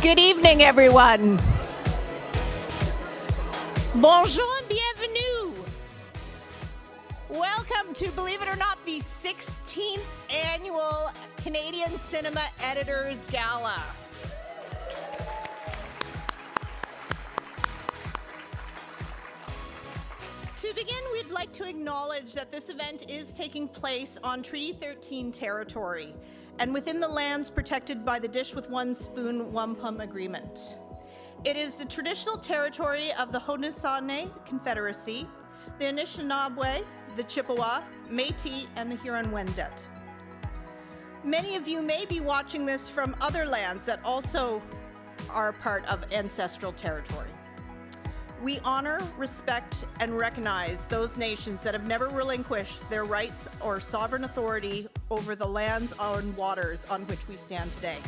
Good evening, everyone. Bonjour and bienvenue. Welcome to, believe it or not, the 16th annual Canadian Cinema Editors Gala. To begin, we'd like to acknowledge that this event is taking place on Treaty 13 territory and within the lands protected by the Dish with One Spoon Wampum Agreement. It is the traditional territory of the Haudenosaunee Confederacy, the Anishinaabe, the Chippewa, Métis, and the Huron-Wendat. Many of you may be watching this from other lands that also are part of ancestral territory. We honor, respect, and recognize those nations that have never relinquished their rights or sovereign authority over the lands and waters on which we stand today.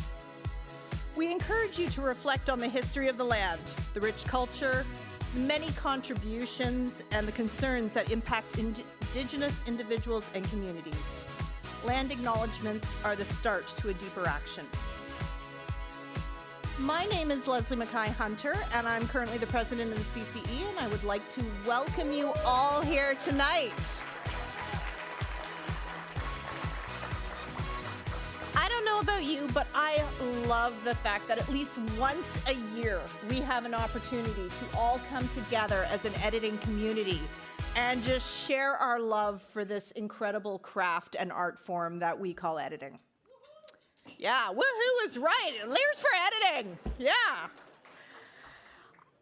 We encourage you to reflect on the history of the land, the rich culture, the many contributions, and the concerns that impact Indigenous individuals and communities. Land acknowledgements are the start to a deeper action. My name is Leslie Mackay-Hunter, and I'm currently the president of the CCE, and I would like to welcome you all here tonight. I don't know about you, but I love the fact that at least once a year we have an opportunity to all come together as an editing community and just share our love for this incredible craft and art form that we call editing. Yeah, woohoo is right. Leers for editing. Yeah.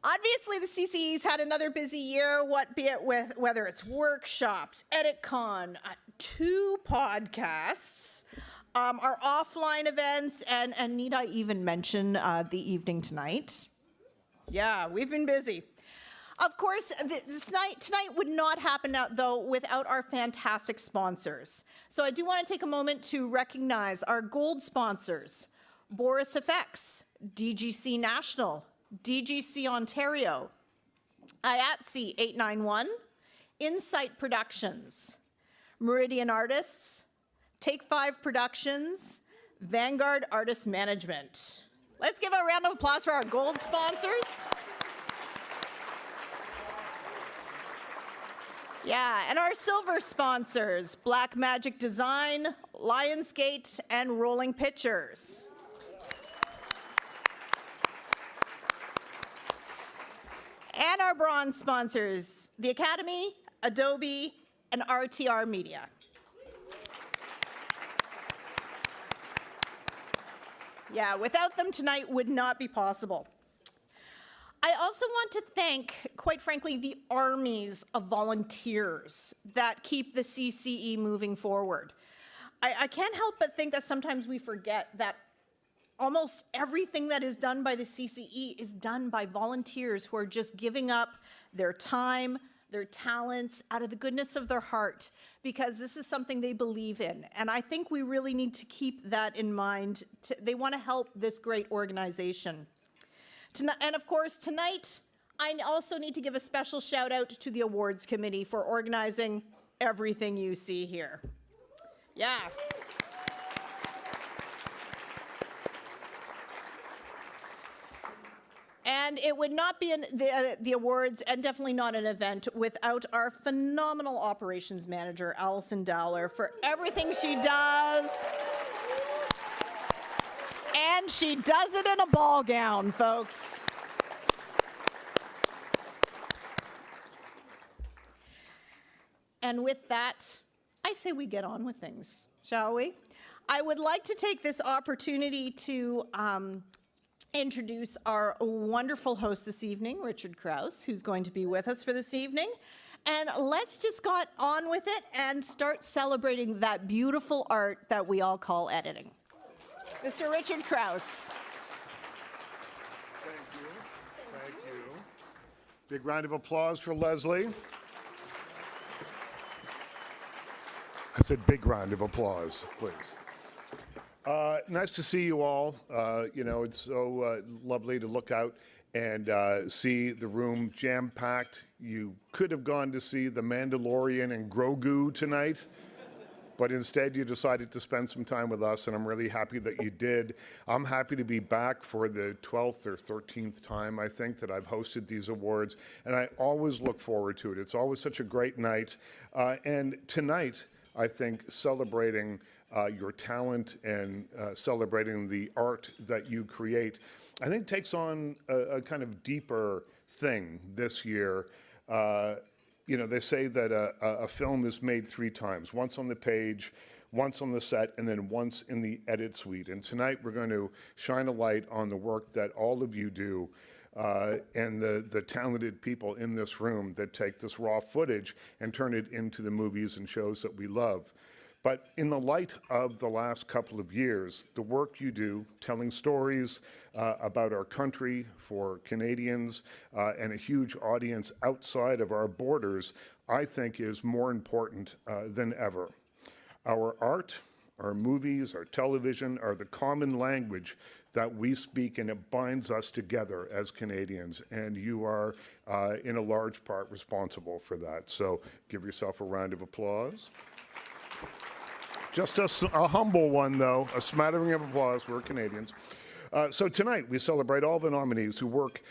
Obviously, the CCE's had another busy year, whether it's workshops, EditCon, 2 podcasts, our offline events, and need I even mention the evening tonight? Yeah, we've been busy. Of course, tonight would not happen, though, without our fantastic sponsors. So I do want to take a moment to recognize our gold sponsors: Boris FX, DGC National, DGC Ontario, IATSE 891, Insight Productions, Meridian Artists, Take 5 Productions, Vanguard Artist Management. Let's give a round of applause for our gold sponsors. Yeah, and our silver sponsors: Black Magic Design, Lionsgate, and Rolling Pictures. And our bronze sponsors: the Academy, Adobe, and RTR Media. Yeah, without them, tonight would not be possible. I also want to thank, quite frankly, the armies of volunteers that keep the CCE moving forward. I can't help but think that sometimes we forget that almost everything that is done by the CCE is done by volunteers who are just giving up their time, their talents, out of the goodness of their heart, because this is something they believe in. And I think we really need to keep that in mind. They want to help this great organization. And of course, tonight, I also need to give a special shout out to the awards committee for organizing everything you see here. Yeah. And it would not be the awards, and definitely not an event, without our phenomenal operations manager, Allison Dowler, for everything she does. And she does it in a ball gown, folks. And with that, I say we get on with things, shall we? I would like to take this opportunity to introduce our wonderful host this evening, Richard Krause, who's going to be with us for this evening. And let's just get on with it and start celebrating that beautiful art that we all call editing. Mr. Richard Krause. Thank you. Thank you. Big round of applause for Leslie. I said big round of applause, please. Nice to see you all. It's so lovely to look out and see the room jam-packed. You could have gone to see The Mandalorian and Grogu tonight, but instead you decided to spend some time with us, and I'm really happy that you did. I'm happy to be back for the 12th or 13th time, I think, that I've hosted these awards, and I always look forward to it. It's always such a great night, and tonight, I think, celebrating your talent and celebrating the art that you create, I think takes on a kind of deeper thing this year. You know, they say that a film is made 3 times, once on the page, once on the set, and then once in the edit suite. And tonight we're going to shine a light on the work that all of you do and the talented people in this room that take this raw footage and turn it into the movies and shows that we love. But in the light of the last couple of years, the work you do, telling stories about our country for Canadians and a huge audience outside of our borders, I think is more important than ever. Our art, our movies, our television are the common language that we speak, and it binds us together as Canadians, and you are in a large part responsible for that. So give yourself a round of applause. Just a humble one, though, a smattering of applause. We're Canadians. So tonight, we celebrate all the nominees whose work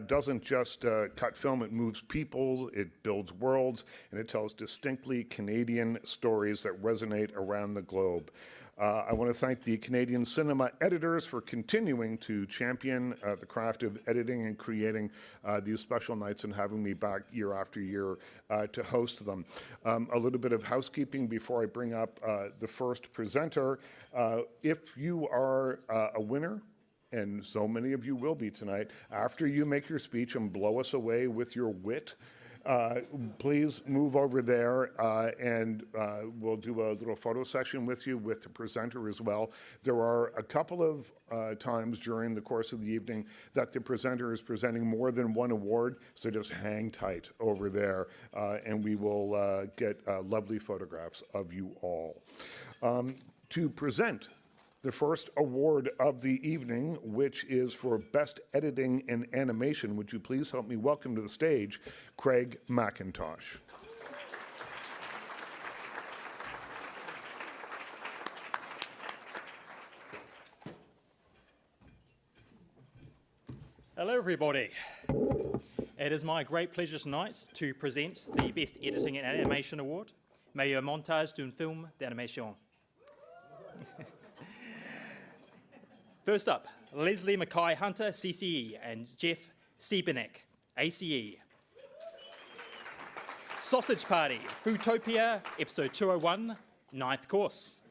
doesn't just cut film, it moves people, it builds worlds, and it tells distinctly Canadian stories that resonate around the globe. I want to thank the Canadian cinema editors for continuing to champion the craft of editing and creating these special nights and having me back year after year to host them. A little bit of housekeeping before I bring up the first presenter. If you are a winner, and so many of you will be tonight, after you make your speech and blow us away with your wit, please move over there and we'll do a little photo session with you with the presenter as well. There are a couple of times during the course of the evening that the presenter is presenting more than one award, so just hang tight over there and we will get lovely photographs of you all. To present the first award of the evening, which is for Best Editing in Animation. Would you please help me welcome to the stage Craig McIntosh. Hello, everybody. It is my great pleasure tonight to present the Best Editing in Animation Award, meilleur montage d'un film d'animation. First up, Leslie Mackay-Hunter, CCE, and Jeff Siebenek, ACE. Sausage Party, Foodtopia, Episode 201, 9th Course.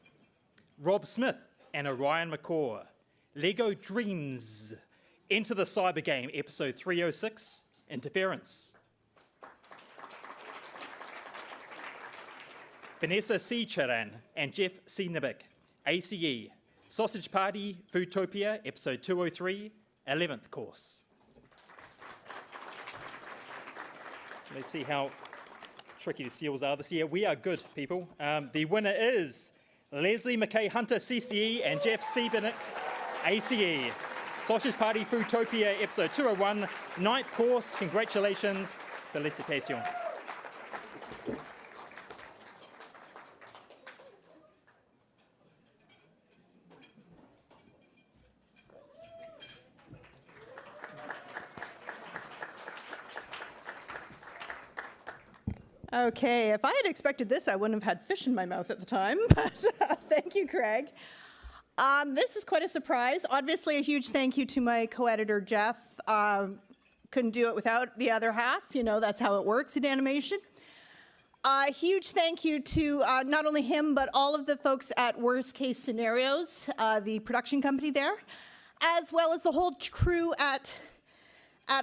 Rob Smith and Orion McCaw, Lego Dreams, Enter the Cyber Game, Episode 306, Interference. Vanessa Seacharan and Jeff Siebenek, ACE. Sausage Party, Foodtopia, Episode 203, 11th Course. Let's see how tricky the seals are this year. We are good, people. The winner is Leslie Mackay-Hunter, CCE, and Jeff Siebenek, ACE. Sausage Party, Foodtopia, Episode 201, 9th Course. Congratulations. Félicitations. Okay, if I had expected this, I wouldn't have had fish in my mouth at the time, but thank you, Craig. This is quite a surprise. Obviously, a huge thank you to my co-editor, Jeff. Couldn't do it without the other half. You know, that's how it works in animation. A huge thank you to not only him, but all of the folks at Worst Case Scenarios, the production company there, as well as the whole crew at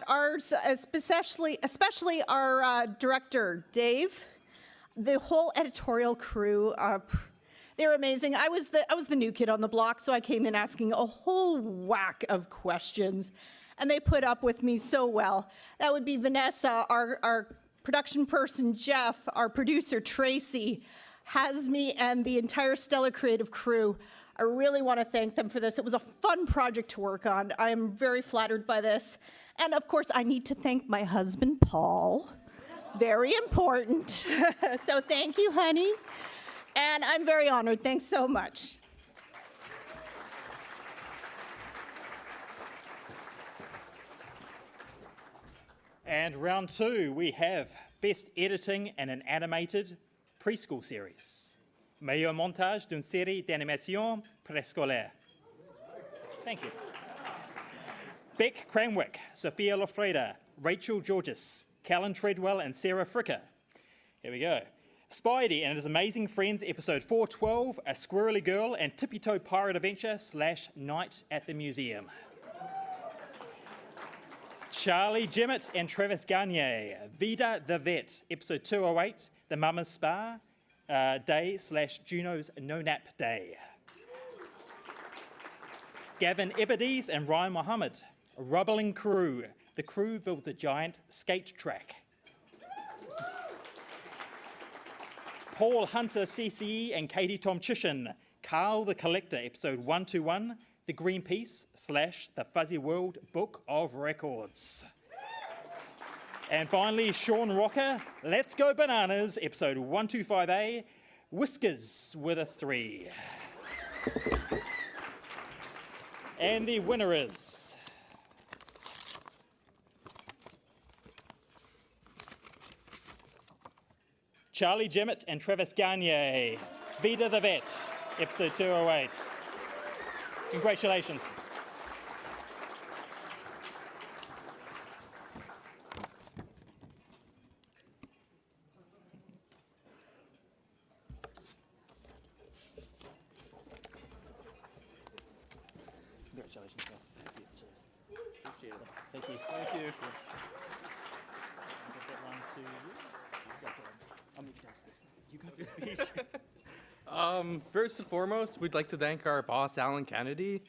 ours, especially our director, Dave, the whole editorial crew. They're amazing. I was the new kid on the block, so I came in asking a whole whack of questions, and they put up with me so well. That would be Vanessa, our production person, Jeff, our producer, Tracy, Hasmi, and the entire Stellar Creative crew. I really want to thank them for this. It was a fun project to work on. I am very flattered by this. And of course, I need to thank my husband, Paul. Very important. So thank you, honey. And I'm very honored. Thanks so much. And round 2, we have Best Editing in an Animated Preschool Series. Meilleur montage d'une série d'animation préscolaire. Thank you. Beck Cranwick, Sophia Lofreda, Rachel Georges, Callan Treadwell, and Sarah Fricker. Here we go. Spidey and His Amazing Friends, episode 412, A Squirrely Girl and Tippy Toe Pirate Adventure / Night at the Museum. Charlie Jemmett and Travis Garnier, Vida the Vet, episode 208, The Mama's Spa Day / Juno's No Nap Day. Gavin Ebedes and Ryan Mohammed, Rubbling Crew, the crew builds a giant skate track. Paul Hunter CCE and Katie Tomchishin, Carl the Collector, episode 121, The Greenpeace / The Fuzzy World Book of Records. And finally, Sean Rocker, Let's Go Bananas, episode 125A, Whiskers with a 3. And the winner is Charlie Jemmett and Travis Garnier, Vida the Vet, episode 208. Congratulations. Congratulations, guys. Thank you. Cheers. Appreciate it. Thank you. Thank you. I'll get that line to you. I'll make you guys this. You got your speech. First and foremost, we'd like to thank our boss, Alan Kennedy.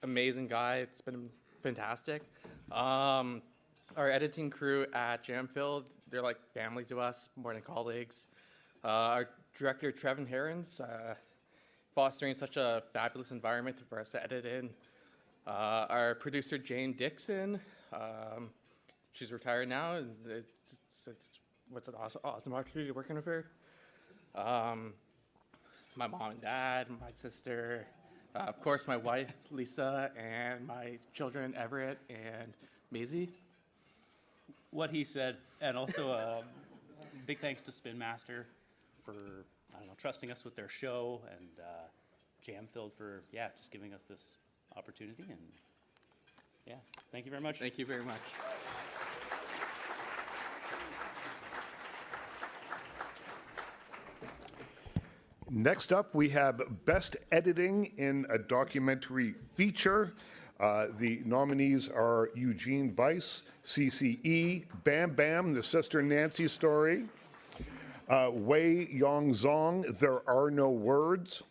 Amazing guy. It's been fantastic. Our editing crew at Jamfield, they're like family to us, more than colleagues. Our director, Trevin Herons, fostering such a fabulous environment for us to edit in. Our producer, Jane Dixon, she's retired now, and what's an awesome opportunity working with her. My mom and dad, my sister, of course my wife, Lisa, and my children, Everett and Maisie. What he said, and also big thanks to Spin Master for, trusting us with their show, and Jamfield for, just giving us this opportunity, and thank you very much. Thank you very much. Next up, we have Best Editing in a Documentary Feature. The nominees are Eugene Weiss, CCE, Bam Bam, The Sister Nancy Story, Wei Yong Zong, There Are No Words,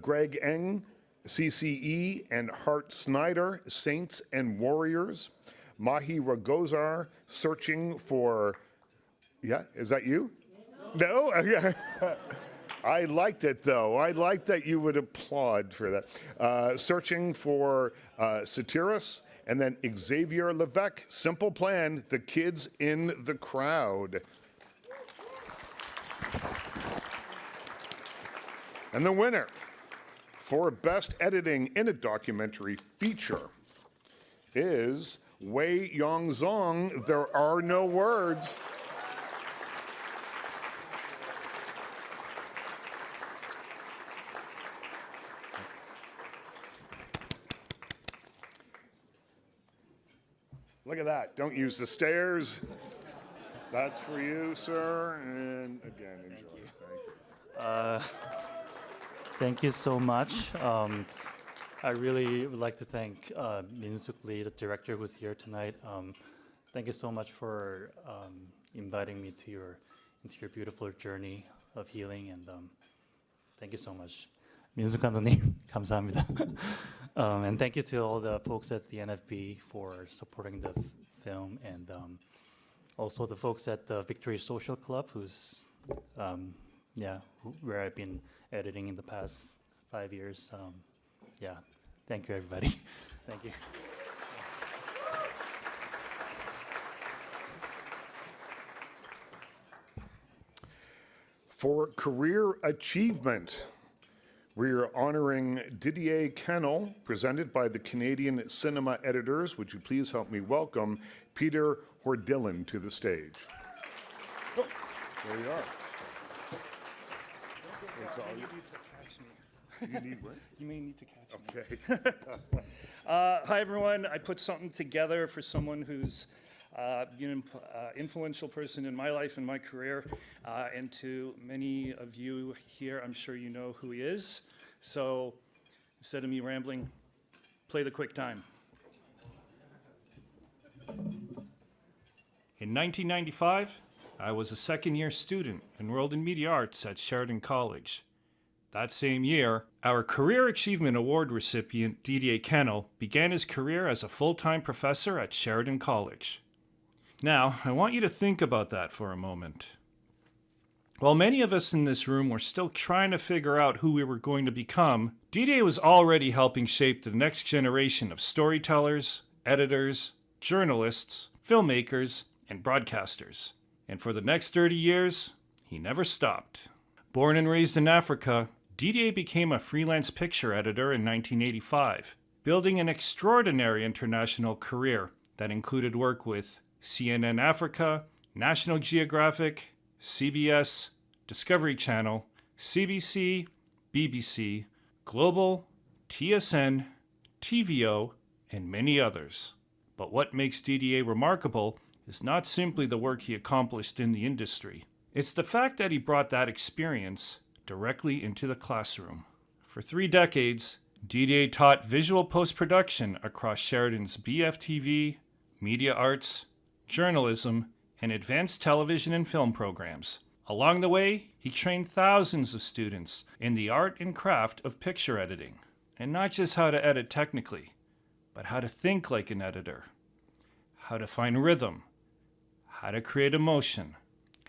Greg Eng, CCE, and Hart Snyder, Saints and Warriors, Mahi Ragozar, Searching for, is that you? No? I liked it, though. I liked that you would applaud for that. Searching for Satyrus, and then Xavier Levesque, Simple Plan, The Kids in the Crowd. And the winner for Best Editing in a Documentary Feature is Wei Yong Zong, There Are No Words. Look at that. Don't use the stairs. That's for you, sir. And again, enjoy. Thank you. Thank you so much. I really would like to thank Min-Suk Lee, the director who's here tonight. Thank you so much for inviting me to into your beautiful journey of healing, and thank you so much. 민숙 감독님, 감사합니다. And thank you to all the folks at the NFB for supporting the film, and also the folks at the Victory Social Club, who's, where I've been editing in the past 5 years. Thank you, everybody. Thank you. For career achievement, we are honoring Didier Kennel, presented by the Canadian Cinema Editors. Would you please help me welcome Peter Hordilin to the stage? Oh, there you are. It's all you. You need what? You may need to catch me. Okay. Hi, everyone. I put something together for someone who's been an influential person in my life and my career. And to many of you here, I'm sure you know who he is. So instead of me rambling, play the quick time. In 1995, I was a second-year student enrolled in media arts at Sheridan College. That same year, our Career Achievement Award recipient, Didier Kennel, began his career as a full-time professor at Sheridan College. Now, I want you to think about that for a moment. While many of us in this room were still trying to figure out who we were going to become, Didier was already helping shape the next generation of storytellers, editors, journalists, filmmakers, and broadcasters. And for the next 30 years, he never stopped. Born and raised in Africa, Didier became a freelance picture editor in 1985, building an extraordinary international career that included work with CNN Africa, National Geographic, CBS, Discovery Channel, CBC, BBC, Global, TSN, TVO, and many others. But what makes Didier remarkable is not simply the work he accomplished in the industry. It's the fact that he brought that experience directly into the classroom. For 3 decades, Didier taught visual post-production across Sheridan's BFTV, media arts, journalism, and advanced television and film programs. Along the way, he trained thousands of students in the art and craft of picture editing. And not just how to edit technically, but how to think like an editor, how to find rhythm, how to create emotion,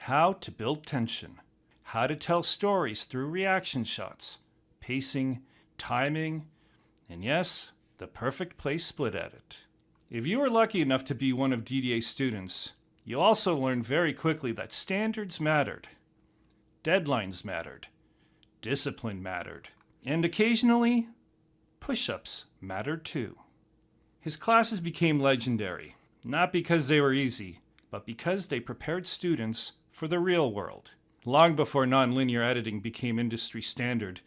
how to build tension, how to tell stories through reaction shots, pacing, timing, and yes, the perfect place split edit. If you were lucky enough to be one of Didier's students, you also learned very quickly that standards mattered, deadlines mattered, discipline mattered, and occasionally, push-ups mattered too. His classes became legendary, not because they were easy, but because they prepared students for the real world. Long before nonlinear editing became industry standard,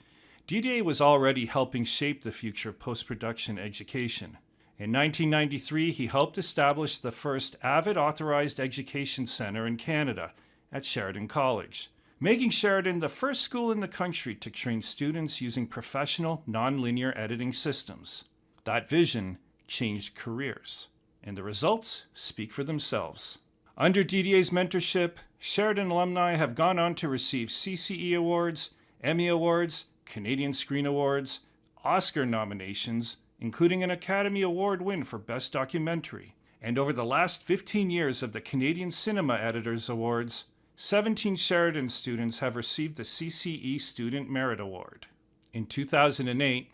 Didier was already helping shape the future of post-production education. In 1993, he helped establish the first AVID authorized education center in Canada at Sheridan College, making Sheridan the first school in the country to train students using professional nonlinear editing systems. That vision changed careers, and the results speak for themselves. Under Didier's mentorship, Sheridan alumni have gone on to receive CCE Awards, Emmy Awards, Canadian Screen Awards, Oscar nominations, including an Academy Award win for Best Documentary. And over the last 15 years of the Canadian Cinema Editors Awards, 17 Sheridan students have received the CCE Student Merit Award. In 2008,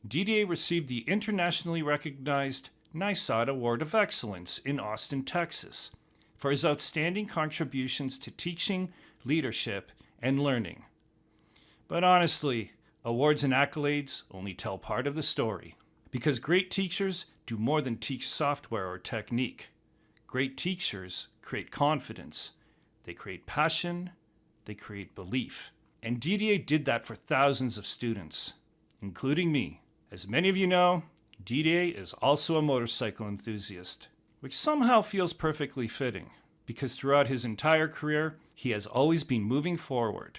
Didier received the internationally recognized NISOT Award of Excellence in Austin, Texas, for his outstanding contributions to teaching, leadership, and learning. But honestly, awards and accolades only tell part of the story. Because great teachers do more than teach software or technique. Great teachers create confidence. They create passion. They create belief. And Didier did that for thousands of students, including me. As many of you know, Didier is also a motorcycle enthusiast, which somehow feels perfectly fitting, because throughout his entire career, he has always been moving forward,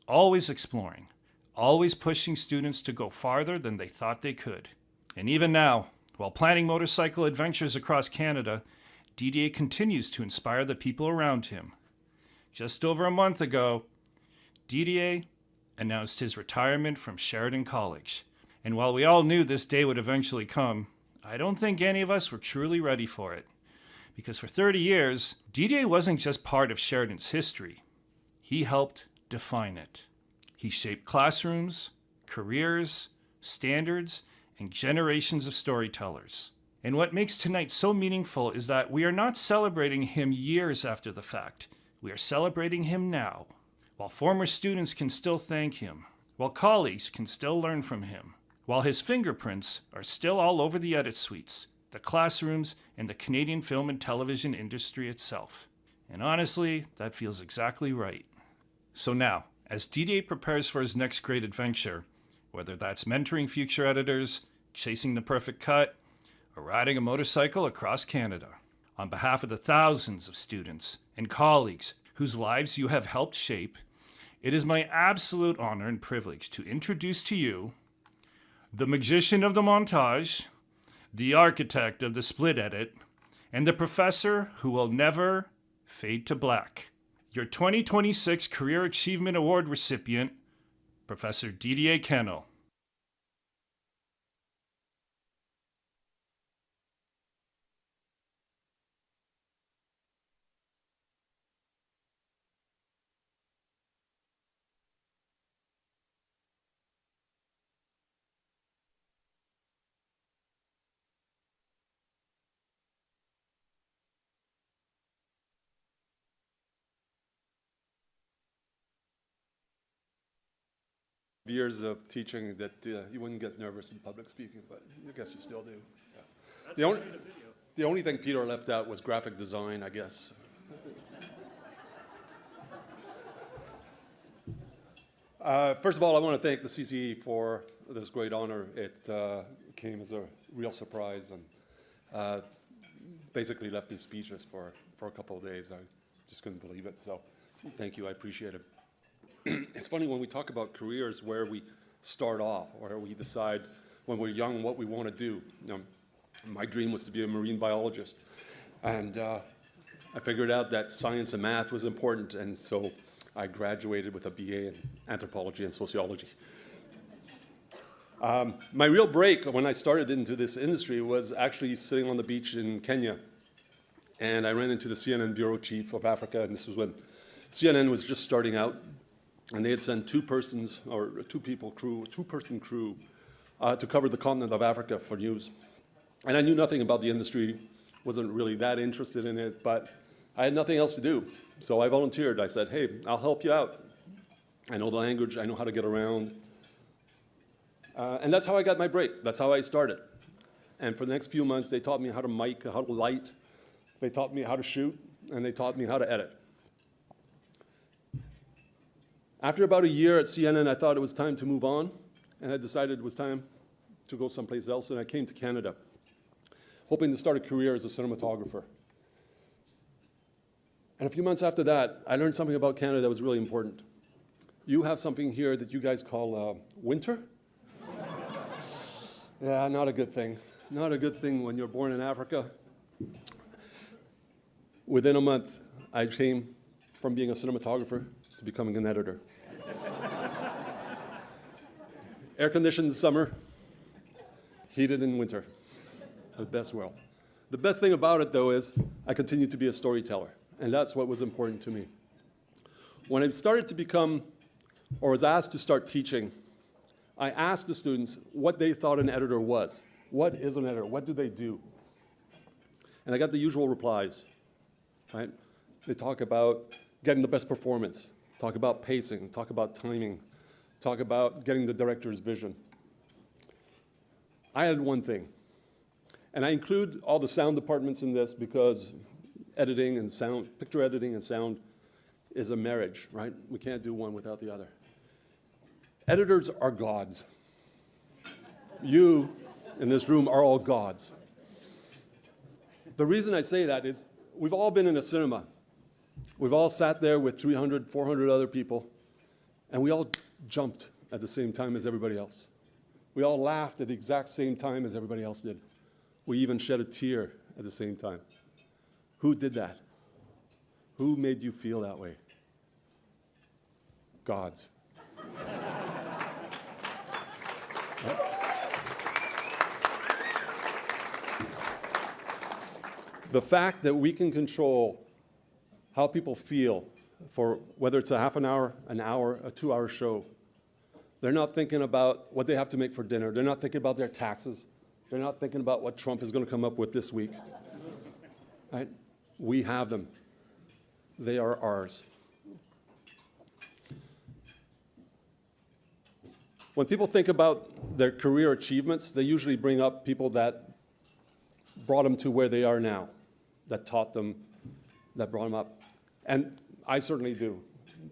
always exploring, always pushing students to go farther than they thought they could. And even now, while planning motorcycle adventures across Canada, Didier continues to inspire the people around him. Just over a month ago, Didier announced his retirement from Sheridan College. And while we all knew this day would eventually come, I don't think any of us were truly ready for it. Because for 30 years, Didier wasn't just part of Sheridan's history. He helped define it. He shaped classrooms, careers, standards, and generations of storytellers. And what makes tonight so meaningful is that we are not celebrating him years after the fact. We are celebrating him now. while former students can still thank him, while colleagues can still learn from him, while his fingerprints are still all over the edit suites, the classrooms, and the Canadian film and television industry itself. And honestly, that feels exactly right. So now, as Didier prepares for his next great adventure, whether that's mentoring future editors, chasing the perfect cut, or riding a motorcycle across Canada, on behalf of the thousands of students and colleagues whose lives you have helped shape, it is my absolute honor and privilege to introduce to you the magician of the montage, the architect of the split edit, and the professor who will never fade to black. Your 2026 Career Achievement Award recipient, Professor Didier Kennel. Years of teaching that you wouldn't get nervous in public speaking, but I guess you still do. Yeah. The only thing Peter left out was graphic design, I guess. First of all, I want to thank the CCE for this great honor. It came as a real surprise and basically left me speechless for a couple of days. I just couldn't believe it, so thank you, I appreciate it. It's funny when we talk about careers where we start off, or we decide when we're young what we want to do. My dream was to be a marine biologist, and I figured out that science and math was important, and so I graduated with a BA in anthropology and sociology. My real break when I started into this industry was actually sitting on the beach in Kenya, and I ran into the CNN bureau chief of Africa, and this was when CNN was just starting out. And they had sent two-person crew to cover the continent of Africa for news. And I knew nothing about the industry, wasn't really that interested in it, but I had nothing else to do. So I volunteered. I said, hey, I'll help you out. I know the language, I know how to get around. And that's how I got my break. That's how I started. And for the next few months, they taught me how to mic, how to light. They taught me how to shoot, and they taught me how to edit. After about a year at CNN, I thought it was time to move on, and I decided it was time to go someplace else, and I came to Canada, hoping to start a career as a cinematographer. And a few months after that, I learned something about Canada that was really important. You have something here that you guys call winter? Yeah, not a good thing. Not a good thing when you're born in Africa. Within a month, I came from being a cinematographer to becoming an editor. Air-conditioned in summer, heated in winter. The best world. The best thing about it, though, is I continued to be a storyteller, and that's what was important to me. When I started to become, or was asked to start teaching, I asked the students what they thought an editor was. What is an editor? What do they do? And I got the usual replies, right? They talk about getting the best performance, talk about pacing, talk about timing, talk about getting the director's vision. I had one thing, and I include all the sound departments in this because editing and sound, picture editing and sound is a marriage, right? We can't do one without the other. Editors are gods. You in this room are all gods. The reason I say that is we've all been in a cinema. We've all sat there with 300, 400 other people, and we all jumped at the same time as everybody else. We all laughed at the exact same time as everybody else did. We even shed a tear at the same time. Who did that? Who made you feel that way? Gods. The fact that we can control how people feel for whether it's a half an hour, a 2-hour show. They're not thinking about what they have to make for dinner. They're not thinking about their taxes. They're not thinking about what Trump is going to come up with this week. Right? We have them. They are ours. When people think about their career achievements, they usually bring up people that brought them to where they are now, that taught them, that brought them up. And I certainly do.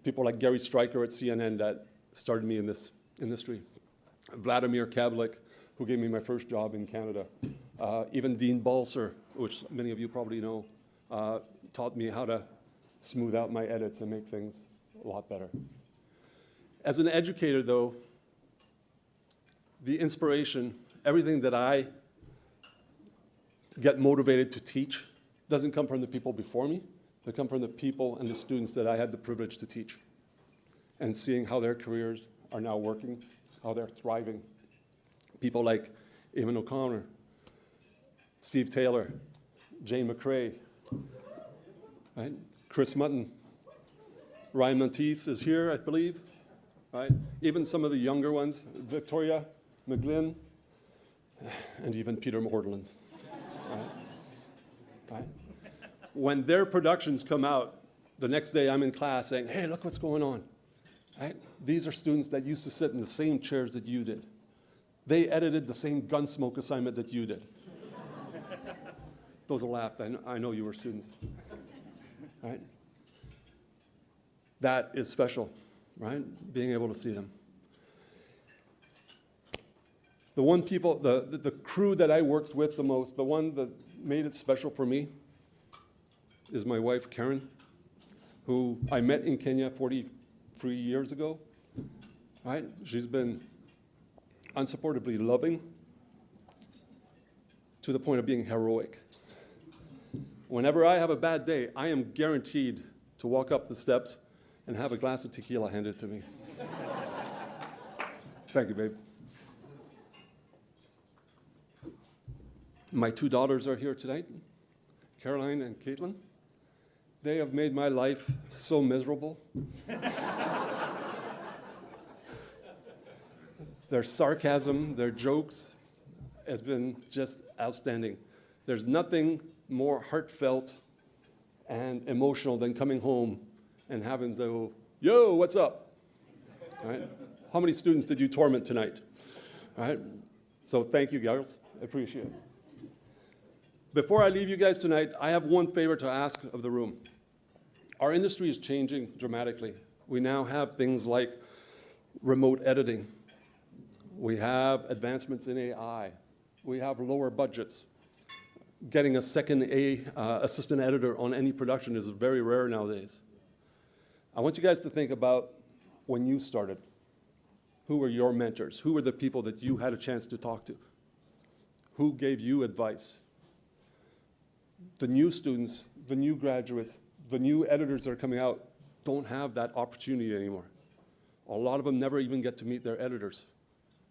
People like Gary Stryker at CNN that started me in this industry. Vladimir Kablik, who gave me my first job in Canada. Even Dean Balser, which many of you probably know, taught me how to smooth out my edits and make things a lot better. As an educator, though, the inspiration, everything that I get motivated to teach doesn't come from the people before me. They come from the people and the students that I had the privilege to teach, and seeing how their careers are now working, how they're thriving. People like Eamon O'Connor, Steve Taylor, Jane McCrae, right? Chris Mutton, Ryan Monteith is here, I believe, right? Even some of the younger ones, Victoria McGlynn, and even Peter Mortland, right? When their productions come out, the next day I'm in class saying, hey, look what's going on, right? These are students that used to sit in the same chairs that you did. They edited the same Gunsmoke assignment that you did. Those who laughed, I know you were students, right? That is special, right? Being able to see them. The one people, the crew that I worked with the most, the one that made it special for me is my wife, Karen, who I met in Kenya 43 years ago, right? She's been unsupportably loving to the point of being heroic. Whenever I have a bad day, I am guaranteed to walk up the steps and have a glass of tequila handed to me. Thank you, babe. My two daughters are here tonight, Caroline and Caitlin. They have made my life so miserable. Their sarcasm, their jokes has been just outstanding. There's nothing more heartfelt and emotional than coming home and having to go, yo, what's up? Right? How many students did you torment tonight? Right? So thank you, girls. I appreciate it. Before I leave you guys tonight, I have one favor to ask of the room. Our industry is changing dramatically. We now have things like remote editing. We have advancements in AI. We have lower budgets. Getting a second assistant editor on any production is very rare nowadays. I want you guys to think about when you started. Who were your mentors? Who were the people that you had a chance to talk to? Who gave you advice? The new students, the new graduates, the new editors that are coming out don't have that opportunity anymore. A lot of them never even get to meet their editors,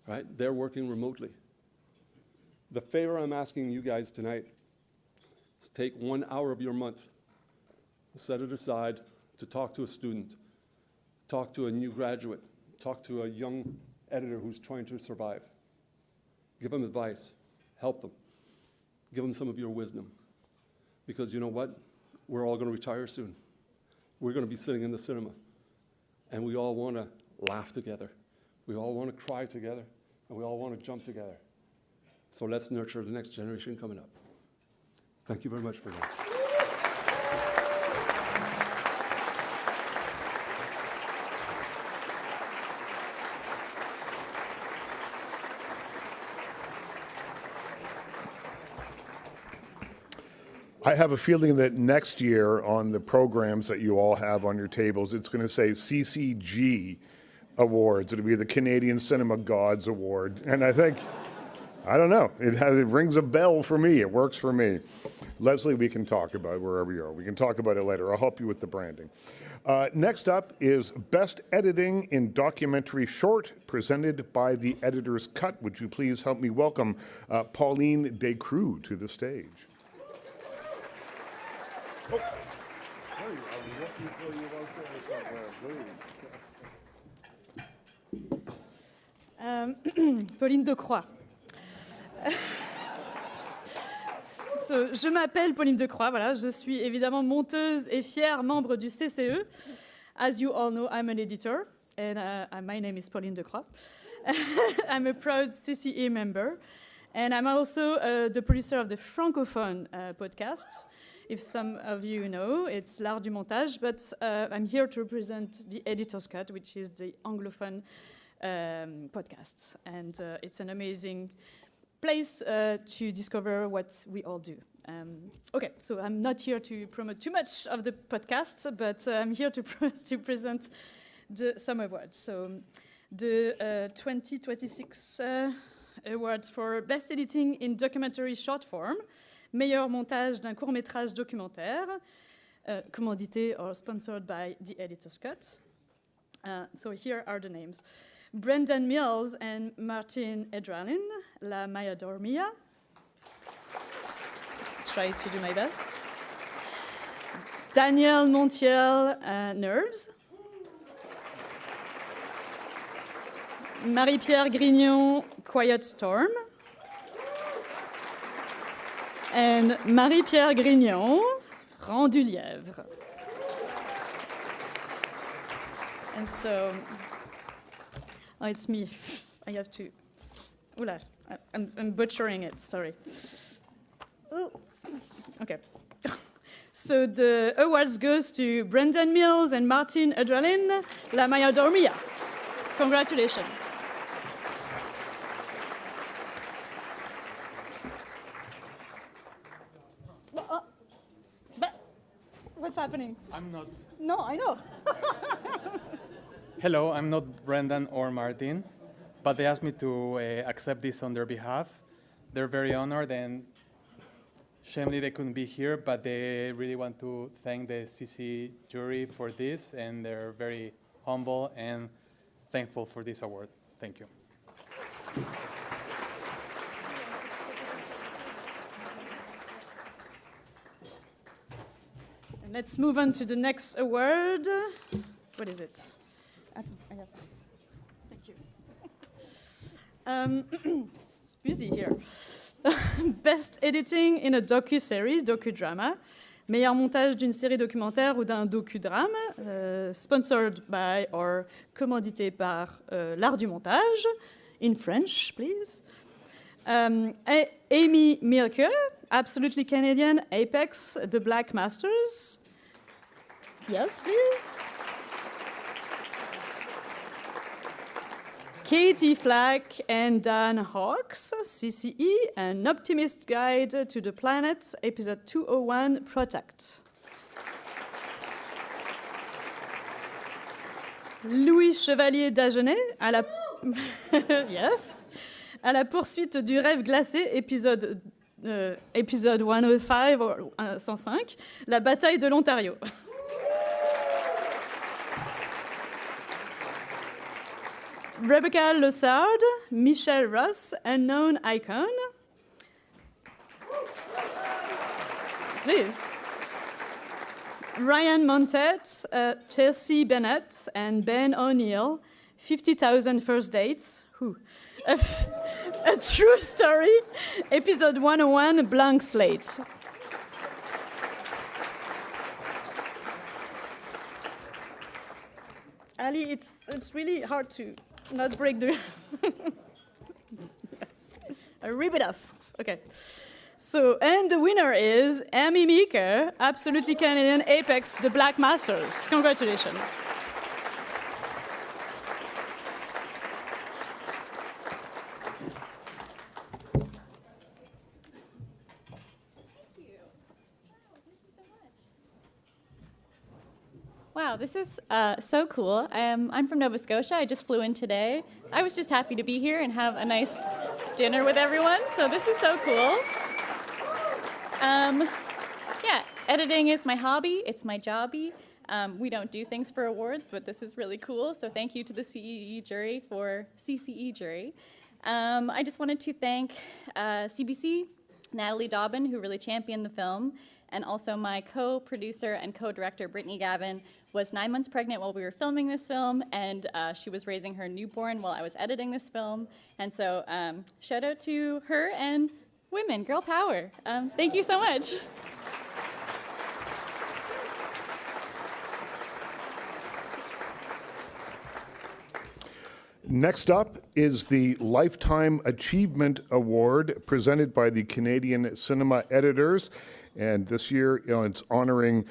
right? They're working remotely. The favor I'm asking you guys tonight is take 1 hour of your month, set it aside to talk to a student, talk to a new graduate, talk to a young editor who's trying to survive. Give them advice, help them, give them some of your wisdom. Because you know what? We're all going to retire soon. We're going to be sitting in the cinema, and we all want to laugh together. We all want to cry together, and we all want to jump together. So let's nurture the next generation coming up. Thank you very much for that. I have a feeling that next year on the programs that you all have on your tables, it's going to say CCG Awards. It'll be the Canadian Cinema Gods Award. And I think, I don't know, it rings a bell for me. It works for me. Leslie, we can talk about it wherever you are. We can talk about it later. I'll help you with the branding. Next up is Best Editing in Documentary Short, presented by the Editor's Cut. Would you please help me welcome Pauline Descroux to the stage. Oh. Hey, I was looking for you out there somewhere. Pauline Descroix. Je m'appelle Pauline Descroix, voilà, je suis évidemment monteuse et fière membre du CCE. As you all know, I'm an editor, and my name is Pauline Descroix. I'm a proud CCE member, and I'm also the producer of the Francophone podcast. If some of you know, it's L'Art du Montage, but I'm here to represent the Editor's Cut, which is the Anglophone podcast. And it's an amazing place to discover what we all do. Okay, so I'm not here to promote too much of the podcast, but I'm here to present some awards. So the 2026 awards for Best Editing in Documentary Short Form, meilleur montage d'un court-métrage documentaire, commandité or sponsored by the Editor's Cut. So here are the names. Brendan Mills and Martin Edralin, La Maya Dormia. Try to do my best. Daniel Montiel, Nerves. Marie-Pierre Grignon, Quiet Storm. And Marie-Pierre Grignon, Rang du Lièvre. And so, oh, it's me. I have to, oula, I'm butchering it, sorry. Ooh. Okay. So the awards goes to Brendan Mills and Martin Edralin, La Maya Dormia. Congratulations. But what's happening? I'm not. No, I know. Hello, I'm not Brendan or Martin, but they asked me to accept this on their behalf. They're very honored, and shamefully they couldn't be here, but they really want to thank the CC jury for this, and they're very humble and thankful for this award. Thank you. And let's move on to the next award. What is it? Thank you. It's busy here. Best editing in a docu-series, docu-drama. Meilleur montage d'une série documentaire ou d'un docu-drame, sponsored by or commandité par l'Art du Montage, in French, please. Amy Milke, Absolutely Canadian, Apex, The Black Masters. Yes, please. Katie Flack and Dan Hawks, CCE, An Optimist Guide to the Planet, episode 201, Protect. Louis Chevalier d'Agenais, à la... yes. À la poursuite du rêve glacé, épisode 105, or 105, La bataille de l'Ontario. Rebecca Lessard, Michelle Ross, Unknown Icon. Please. Ryan Montet, Chelsea Bennett, and Ben O'Neill, 50,000 First Dates. A True Story, episode 101, Blank Slate. Ali, it's really hard to not break the... I rip it off. Okay. So, and the winner is Amy Meeker, Absolutely Canadian, Apex, The Black Masters. Congratulations. Wow, this is so cool. I'm from Nova Scotia. I just flew in today. I was just happy to be here and have a nice dinner with everyone, so this is so cool. Yeah, editing is my hobby. It's my jobby. We don't do things for awards, but this is really cool, so thank you to the CCE jury. I just wanted to thank CBC, Natalie Dobbin, who really championed the film, and also my co-producer and co-director, Brittany Gavin, was 9 months pregnant while we were filming this film, and she was raising her newborn while I was editing this film. And so shout out to her and women, girl power. Thank you so much. Next up is the Lifetime Achievement Award presented by the Canadian Cinema Editors. And this year, it's honoring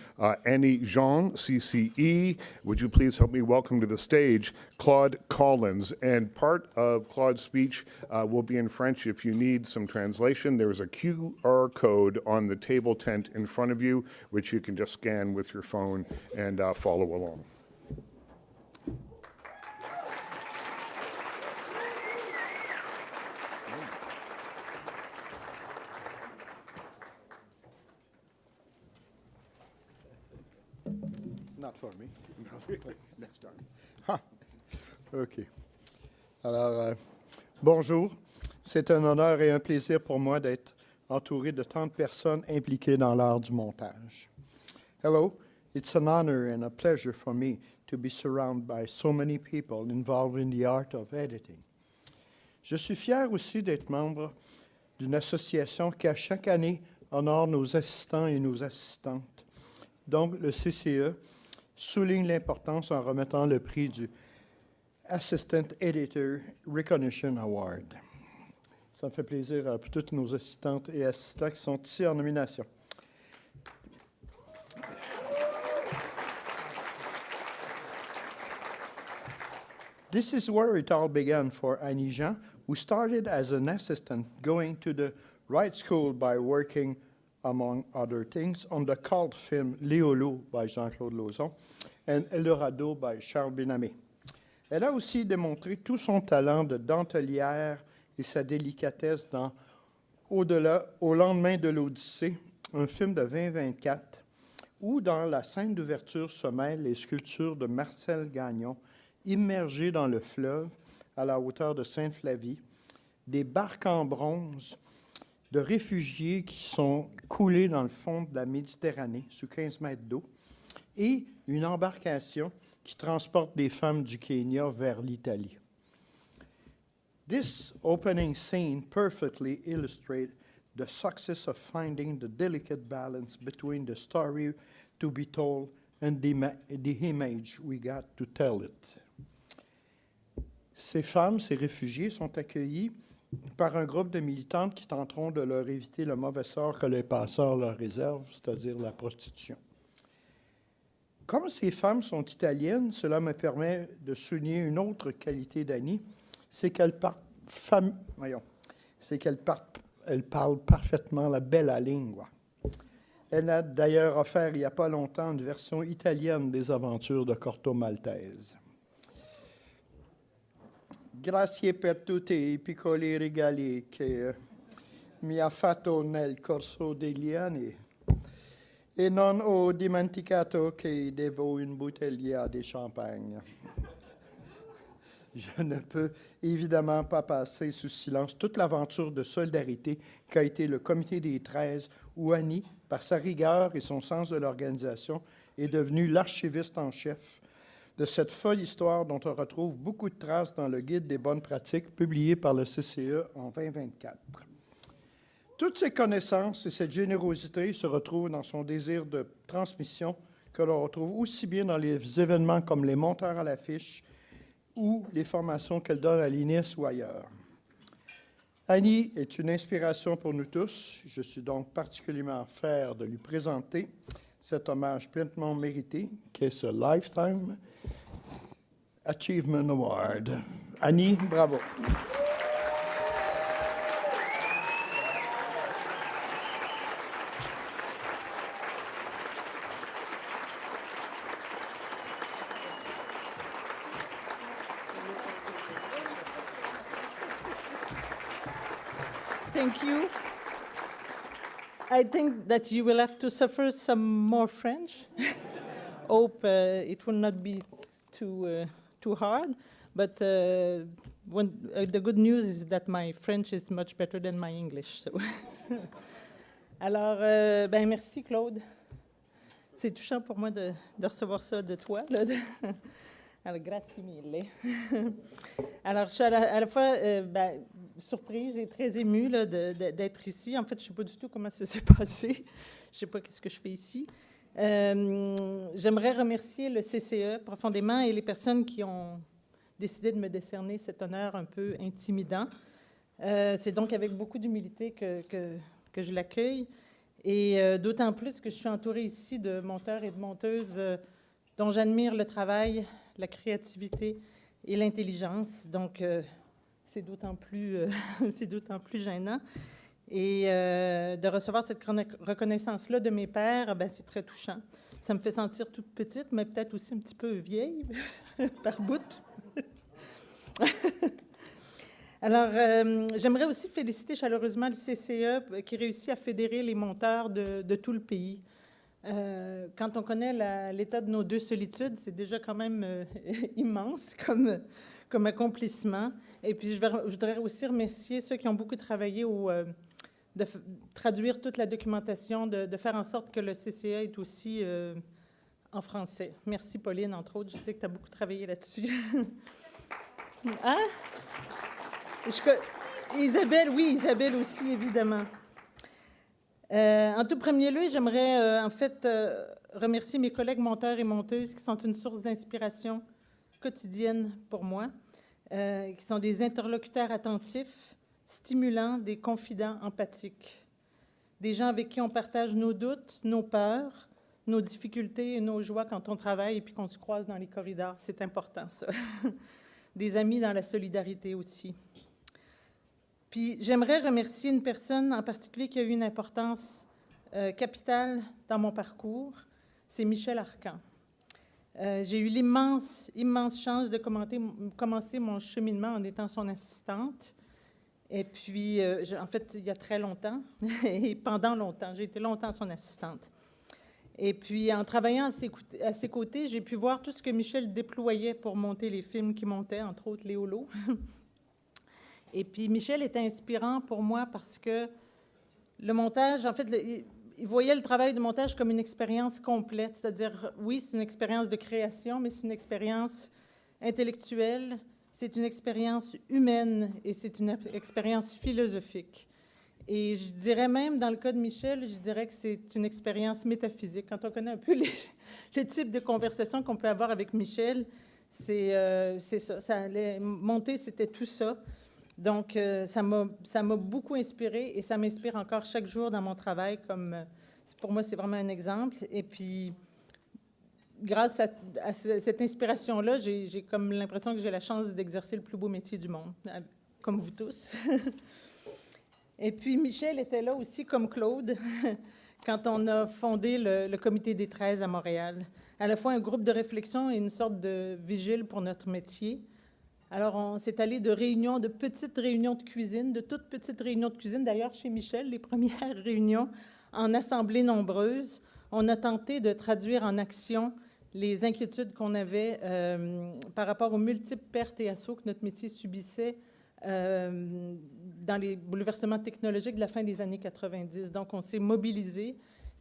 Annie Jean, CCE. Would you please help me welcome to the stage Claude Collins? And part of Claude's speech will be in French. If you need some translation, there is a QR code on the table tent in front of you, which you can just scan with your phone and follow along. Not for me. Next time. Ha. OK. Alors, bonjour. C'est un honneur et un plaisir pour moi d'être entouré de tant de personnes impliquées dans l'art du montage. Hello. It's an honor and a pleasure for me to be surrounded by so many people involved in the art of editing. Je suis fier aussi d'être membre d'une association qui, à chaque année, honore nos assistants et nos assistantes. Donc, le CCE souligne l'importance en remettant le prix du Assistant Editor Recognition Award. Ça me fait plaisir pour toutes nos assistantes et assistants qui sont ici en nomination. This is where it all began for Annie Jean, who started as an assistant going to the Right School by working among other things, on the cult film Léolo by Jean-Claude Lauzon and Eldorado by Charles Benamé. Elle a aussi démontré tout son talent de dentelière et sa délicatesse dans Au-delà, au lendemain de l'Odyssée, un film de 2024, où dans la scène d'ouverture se mêlent les sculptures de Marcel Gagnon, immergées dans le fleuve à la hauteur de Sainte-Flavie, des barques en bronze de réfugiés qui sont coulés dans le fond de la Méditerranée, sous 15 mètres d'eau, et une embarcation qui transporte des femmes du Kenya vers l'Italie. This opening scene perfectly illustrates the success of finding the delicate balance between the story to be told and the image we got to tell it. Ces femmes, ces réfugiés, sont accueillis par un groupe de militantes qui tenteront de leur éviter le mauvais sort que les passeurs leur réservent, c'est-à-dire la prostitution. Comme ces femmes sont italiennes, cela me permet de souligner une autre qualité d'Annie, c'est qu'elle parle parfaitement la bella lingua. Elle a d'ailleurs offert il n'y a pas longtemps une version italienne des aventures de Corto Maltese. Grazie per tutti i piccoli regali che mi ha fatto nel corso degli anni e non ho dimenticato che devo une bottiglia di champagne. Je ne peux évidemment pas passer sous silence toute l'aventure de solidarité qu'a été le Comité des 13, où Annie, par sa rigueur et son sens de l'organisation, est devenue l'archiviste en chef de cette folle histoire dont on retrouve beaucoup de traces dans le Guide des bonnes pratiques publié par le CCE en 2024. Toutes ces connaissances et cette générosité se retrouvent dans son désir de transmission que l'on retrouve aussi bien dans les événements comme les monteurs à l'affiche ou les formations qu'elle donne à l'INIS ou ailleurs. Annie est une inspiration pour nous tous. Je suis donc particulièrement fier de lui présenter cet hommage pleinement mérité qu'est ce Lifetime Achievement Award. Annie, bravo. Thank you. I think that you will have to suffer some more French. Hope it will not be too hard. But the good news is that my French is much better than my English. So. Alors, merci Claude. C'est touchant pour moi de recevoir ça de toi. Là, Alors, grazie mille. Alors, je suis à la fois surprise et très émue là, d'être ici. En fait, je ne sais pas du tout comment ça s'est passé. Je ne sais pas qu'est-ce que je fais ici. J'aimerais remercier le CCE profondément et les personnes qui ont décidé de me décerner cet honneur un peu intimidant. C'est donc avec beaucoup d'humilité que je l'accueille, et d'autant plus que je suis entourée ici de monteurs et de monteuses dont j'admire le travail, la créativité et l'intelligence. Donc, c'est d'autant plus, c'est d'autant plus gênant. Et de recevoir cette reconnaissance-là de mes pairs, ben, c'est très touchant. Ça me fait sentir toute petite, mais peut-être aussi un petit peu vieille, par bout. Alors, j'aimerais aussi féliciter chaleureusement le CCE qui réussit à fédérer les monteurs de tout le pays. Quand on connaît l'état de nos deux solitudes, c'est déjà quand même immense comme accomplissement. Et puis, je voudrais aussi remercier ceux qui ont beaucoup travaillé de traduire toute la documentation, de faire en sorte que le CCE est aussi en français. Merci, Pauline, entre autres. Je sais que tu as beaucoup travaillé là-dessus. Hein? Isabelle, oui, Isabelle aussi, évidemment. En tout premier lieu, j'aimerais en fait remercier mes collègues monteurs et monteuses qui sont une source d'inspiration quotidienne pour moi, qui sont des interlocuteurs attentifs, stimulants, des confidents empathiques, des gens avec qui on partage nos doutes, nos peurs, nos difficultés et nos joies quand on travaille et puis qu'on se croise dans les corridors. C'est important, ça. Des amis dans la solidarité aussi. Puis j'aimerais remercier une personne en particulier qui a eu une importance capitale dans mon parcours, c'est Michel Arcan. J'ai eu l'immense chance de commencer mon cheminement en étant son assistante. Et puis, en fait, il y a très longtemps, et pendant longtemps, j'ai été longtemps son assistante. Et puis, en travaillant à ses côtés, j'ai pu voir tout ce que Michel déployait pour monter les films qui montaient, entre autres Léolo. Et puis, Michel était inspirant pour moi parce que le montage, en fait, il voyait le travail de montage comme une expérience complète. C'est-à-dire, oui, c'est une expérience de création, mais c'est une expérience intellectuelle, c'est une expérience humaine et c'est une expérience philosophique. Et je dirais même, dans le cas de Michel, je dirais que c'est une expérience métaphysique. Quand on connaît un peu le type de conversation qu'on peut avoir avec Michel, c'est ça. Ça allait monter, c'était tout ça. Donc, ça m'a beaucoup inspirée et ça m'inspire encore chaque jour dans mon travail. Pour moi, c'est vraiment un exemple. Et puis, grâce à cette inspiration-là, j'ai comme l'impression que j'ai la chance d'exercer le plus beau métier du monde, comme vous tous. Et puis, Michel était là aussi, comme Claude, quand on a fondé le Comité des 13 à Montréal. À la fois un groupe de réflexion et une sorte de vigile pour notre métier. Alors, on s'est allé de petites réunions de cuisine, de toutes petites réunions de cuisine. D'ailleurs, chez Michel, les premières réunions en assemblées nombreuses, on a tenté de traduire en action les inquiétudes qu'on avait par rapport aux multiples pertes et assauts que notre métier subissait dans les bouleversements technologiques de la fin des années 90. Donc, on s'est mobilisés.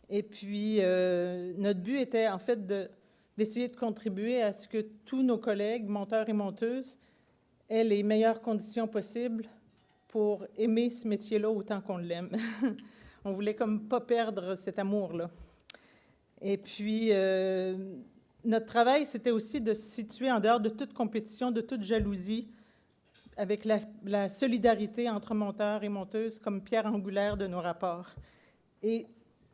Et puis, notre but était, en fait, d'essayer de contribuer à ce que tous nos collègues, monteurs et monteuses, aient les meilleures conditions possibles pour aimer ce métier-là autant qu'on l'aime. On voulait comme pas perdre cet amour-là. Et puis, notre travail, c'était aussi de se situer en dehors de toute compétition, de toute jalousie, avec la solidarité entre monteurs et monteuses comme pierre angulaire de nos rapports. Et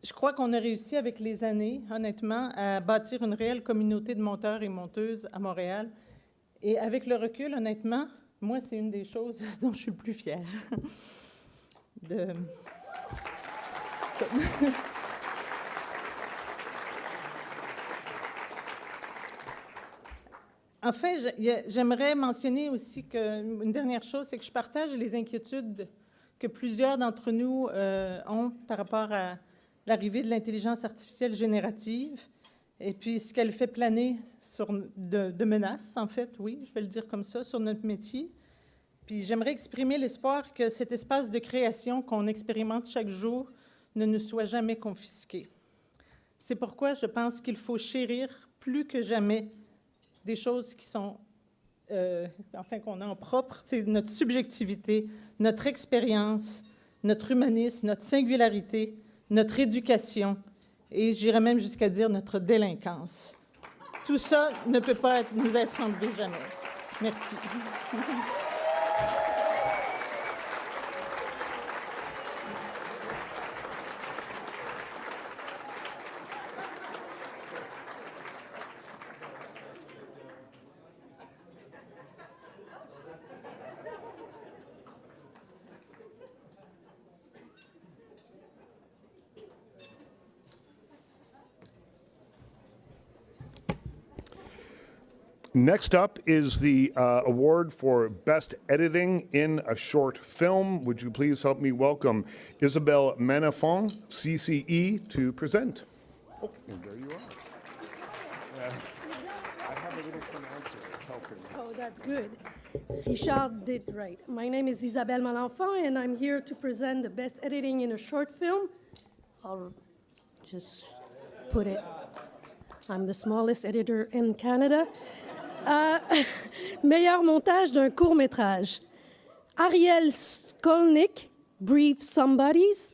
je crois qu'on a réussi avec les années, honnêtement, à bâtir une réelle communauté de monteurs et monteuses à Montréal. Et avec le recul, honnêtement, moi, c'est une des choses dont je suis le plus fière. Enfin, j'aimerais mentionner aussi qu'une dernière chose, c'est que je partage les inquiétudes que plusieurs d'entre nous ont par rapport à l'arrivée de l'intelligence artificielle générative et puis ce qu'elle fait planer de menaces, en fait, oui, je vais le dire comme ça, sur notre métier. Puis j'aimerais exprimer l'espoir que cet espace de création qu'on expérimente chaque jour ne nous soit jamais confisqué. C'est pourquoi je pense qu'il faut chérir plus que jamais des choses qui sont, qu'on a en propre, c'est notre subjectivité, notre expérience, notre humanisme, notre singularité, notre éducation, et j'irais même jusqu'à dire notre délinquance. Tout ça ne peut pas nous être enlevé jamais. Merci. Next up is the award for Best Editing in a Short Film. Would you please help me welcome Isabelle Manafon, CCE, to present. Oh, and there you are. I have a little pronouncer. It's helping. Oh, that's good. Richard did right. My name is Isabelle Manafon, and I'm here to present the Best Editing in a Short Film. I'll just put it. I'm the smallest editor in Canada. Meilleur montage d'un court-métrage. Ariel Skolnick, Brief Somebodies.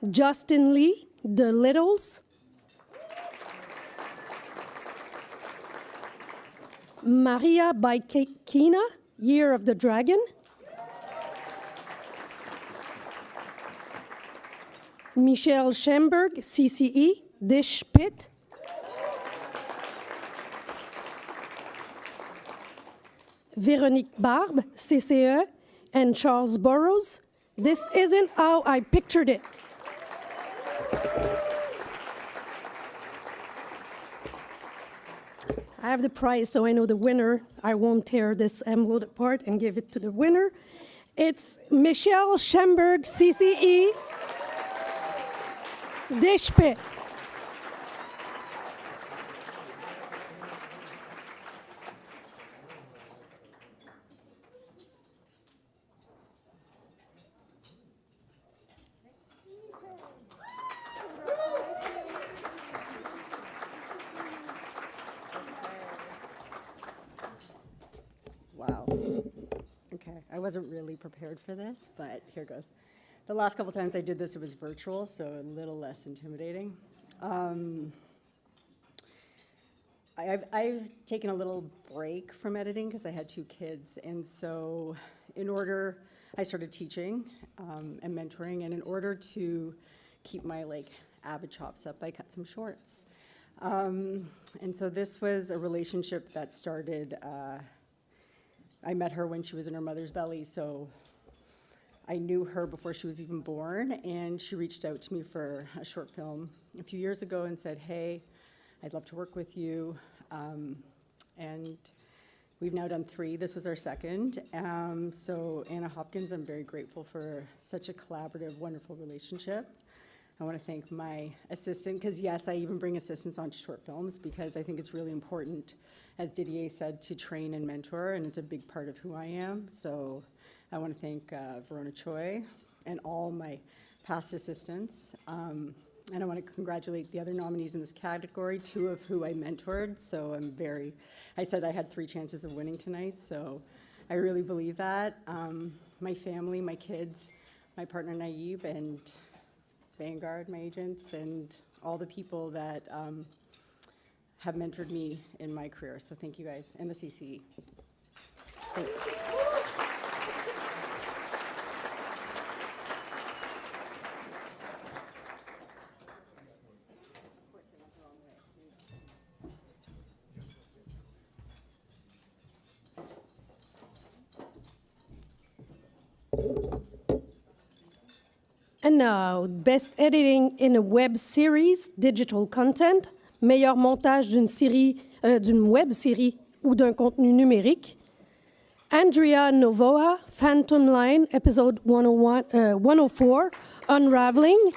Justin Lee, The Littles. Maria Baikina, Year of the Dragon. Michelle Schemberg, CCE, Dish Pit. Véronique Barbe, CCE, and Charles Burrows. This isn't how I pictured it. I have the prize, so I know the winner. I won't tear this envelope apart and give it to the winner. It's Michelle Schemberg, CCE, Dish Pit. Wow. Okay, I wasn't really prepared for this, but here goes. The last couple times I did this, it was virtual, so a little less intimidating. I've taken a little break from editing because I had 2 kids, and so I started teaching and mentoring, and in order to keep my avid chops up, I cut some shorts. And so this was a relationship that started, I met her when she was in her mother's belly, so I knew her before she was even born, and she reached out to me for a short film a few years ago and said, hey, I'd love to work with you. And we've now done 3. This was our second. So Anna Hopkins, I'm very grateful for such a collaborative, wonderful relationship. I want to thank my assistant, because yes, I even bring assistants onto short films because I think it's really important, as Didier said, to train and mentor, and it's a big part of who I am. So I want to thank Verona Choi and all my past assistants. And I want to congratulate the other nominees in this category, 2 of who I mentored. So I said I had 3 chances of winning tonight, so I really believe that. My family, my kids, my partner Naib, and Vanguard, my agents, and all the people that have mentored me in my career. So thank you guys, and the CCE. Thanks. And now, best editing in a web series, digital content, meilleur montage d'une web série ou d'un contenu numérique. Andrea Novoa, Phantom Line, episode 104, Unraveling.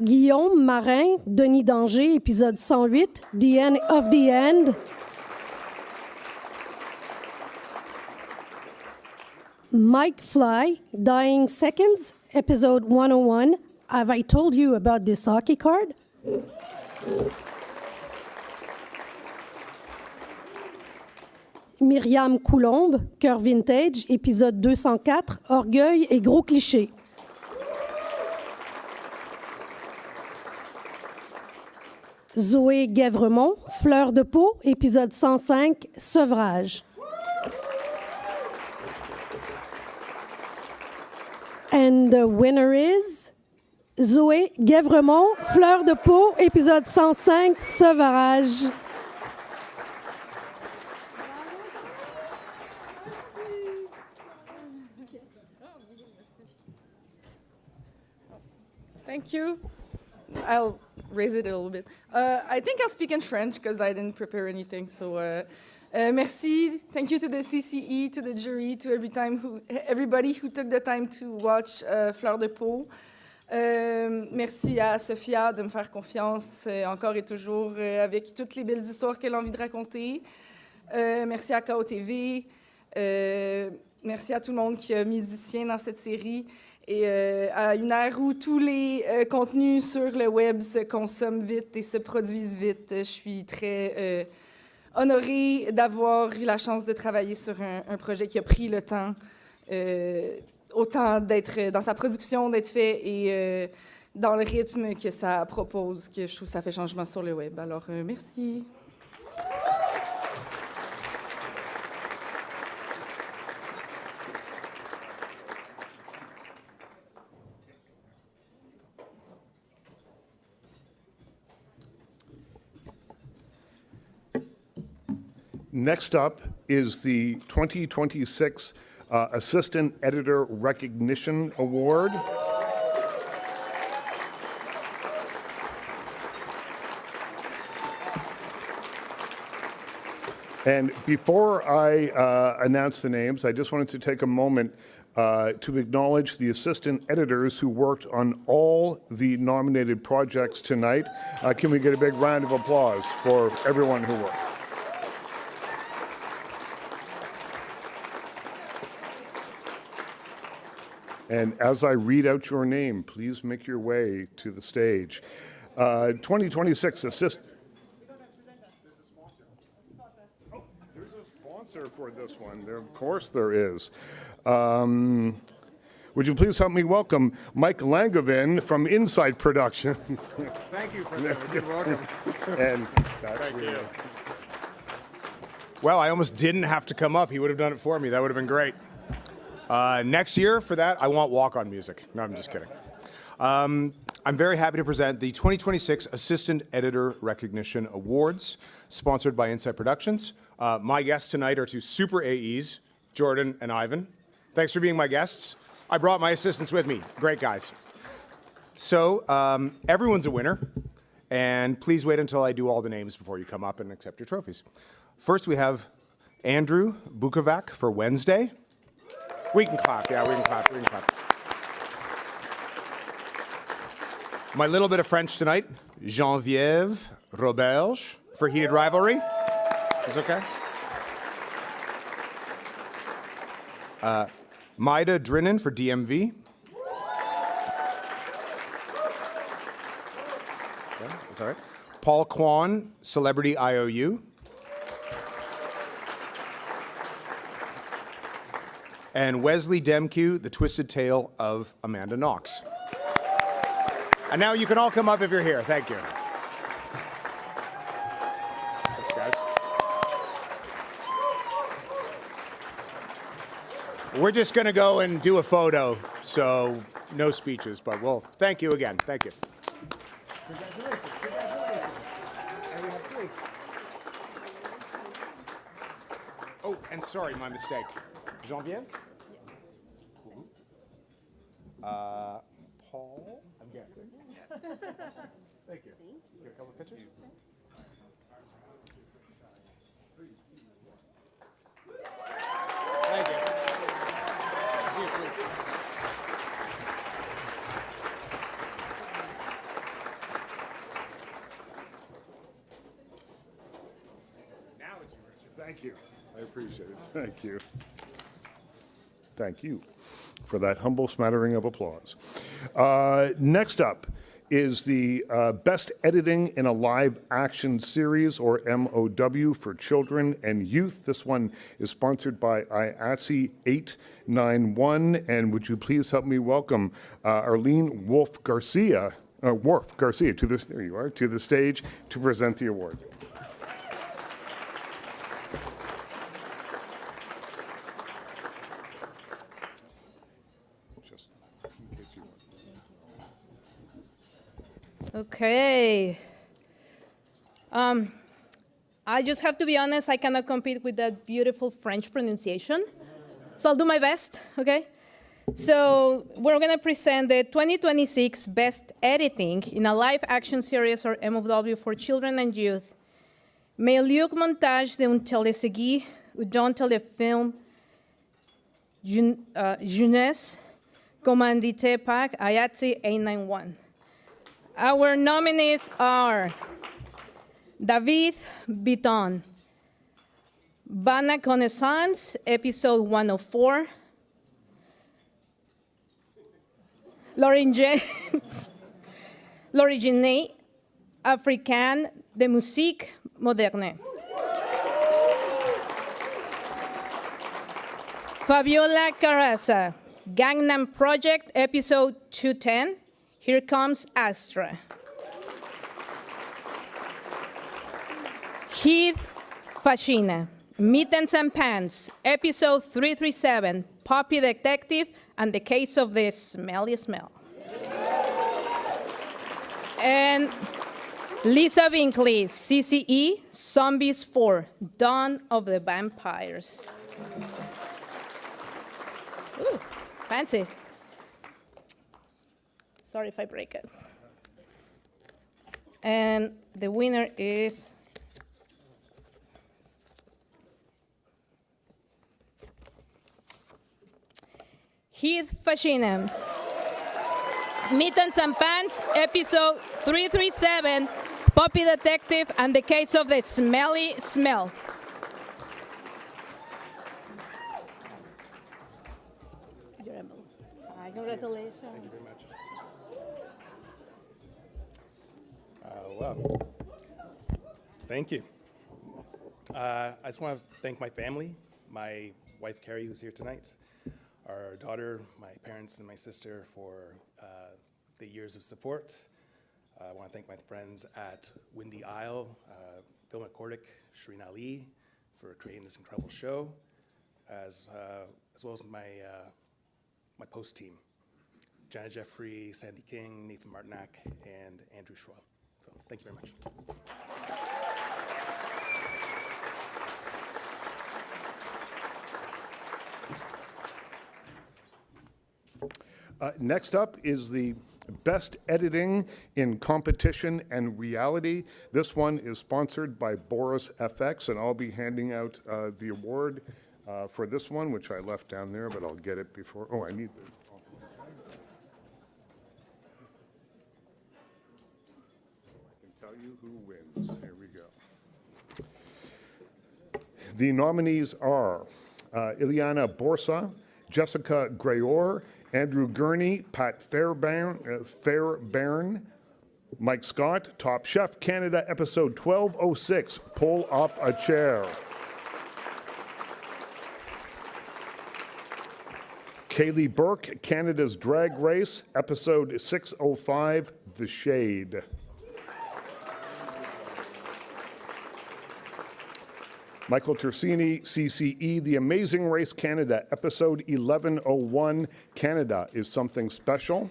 Guillaume Marin, Denis Danger, épisode 108, The End of the End. Mike Fly, Dying Seconds, episode 101. Have I told you about this hockey card? Myriam Coulombe, Cœur Vintage, épisode 204, Orgueil et gros clichés. Zoé Guèvremont, Fleur de peau, épisode 105, Sevrage. And the winner is Zoé Guèvremont, Fleur de peau, épisode 105, Sevrage. Thank you. I'll raise it a little bit. I think I'll speak in French because I didn't prepare anything. So, merci. Thank you to the CCE, to the jury, to everybody who took the time to watch Fleur de peau. Merci à Sophia de me faire confiance encore et toujours avec toutes les belles histoires qu'elle a envie de raconter. Merci à KOTV. Merci à tout le monde qui a mis du sien dans cette série. Et à une ère où tous les contenus sur le web se consomment vite et se produisent vite, je suis très honorée d'avoir eu la chance de travailler sur un projet qui a pris le temps, autant d'être dans sa production, d'être fait et dans le rythme que ça propose, que je trouve que ça fait changement sur le web. Alors, merci. Next up is the 2026 Assistant Editor Recognition Award. And before I announce the names, I just wanted to take a moment to acknowledge the assistant editors who worked on all the nominated projects tonight. Can we get a big round of applause for everyone who worked? And as I read out your name, please make your way to the stage. 2026 assist. Oh, there's a sponsor for this one. There, of course there is. Would you please help me welcome Mike Langevin from Inside Productions. Thank you for that. You're welcome. And that's Thank really you. Well, I almost didn't have to come up. He would have done it for me. That would have been great. Next year, for that, I want walk-on music. No, I'm just kidding. I'm very happy to present the 2026 Assistant Editor Recognition Awards, sponsored by Inside Productions. My guests tonight are two super AEs, Jordan and Ivan. Thanks for being my guests. I brought my assistants with me. Great guys. So, everyone's a winner, and please wait until I do all the names before you come up and accept your trophies. First, we have Andrew Bukovac for Wednesday. We can clap, yeah, we can clap, we can clap. My little bit of French tonight, Geneviève Roberge for Heated Rivalry. Is okay? Maida Drinnen for DMV. Okay, that's all right. Paul Kwan, Celebrity IOU. And Wesley Demke, The Twisted Tale of Amanda Knox. And now you can all come up if you're here. Thank you. Thanks, guys. We're just going to go and do a photo, so no speeches, but we'll thank you again. Thank you. Congratulations. Congratulations. And we have three. Oh, and sorry, my mistake. Geneviève? Paul, I'm guessing. Thank you. Get a couple of pictures? Thank you. Here, please. Now it's you, Richard. Thank you. I appreciate it. Thank you. Thank you for that humble smattering of applause. Next up is the Best Editing in a Live Action Series, or MOW, for children and youth. This one is sponsored by IATSE 891. And would you please help me welcome Arlene Wolf Garcia Worf Garcia there you are, to the stage to present the award. Okay. I just have to be honest, I cannot compete with that beautiful French pronunciation. So I'll do my best, okay? So we're gonna present the 2026 Best Editing in a Live Action Series or MOW for Children and Youth. Meilleur montage d'une télésérie ou d'un téléfilm jeunesse commandité par IATSE 891. Our nominees are David Bitton, Bana Connaissance, Episode 104, L'origine africaine de musique moderne. Fabiola Carrasa, Gangnam Project, Episode 210, Here Comes Astra. Heath Fashina, Mittens and Pants, Episode 337, Puppy Detective and the Case of the Smelly Smell. And Lisa Binkley, CCE, Zombies 4, Dawn of the Vampires. Ooh, fancy. Sorry if I break it. And the winner is Heath Fashina. Mittens and Pants, Episode 337, Puppy Detective and the Case of the Smelly Smell. Congratulations. Thank you very much. Well, thank you. I just want to thank my family, my wife Carrie, who's here tonight, our daughter, my parents, and my sister for the years of support. I want to thank my friends at Windy Isle, Phil McCordick, Shireen Ali, for creating this incredible show, as well as my post team, Janet Jeffrey, Sandy King, Nathan Martinak, and Andrew Schwab. So thank you very much. Next up is the Best Editing in Competition and Reality. This one is sponsored by Boris FX, and I'll be handing out the award for this one, which I left down there, but I'll get it before. Oh, I need this. I can tell you who wins. Here we go. The nominees are Ileana Borsa, Jessica Grayor, Andrew Gurney, Pat Fairbairn, Mike Scott, Top Chef Canada, episode 1206, Pull Up a Chair. Kaylee Burke, Canada's Drag Race, episode 605, The Shade. Michael Tersini, CCE, The Amazing Race Canada, episode 1101, Canada is Something Special.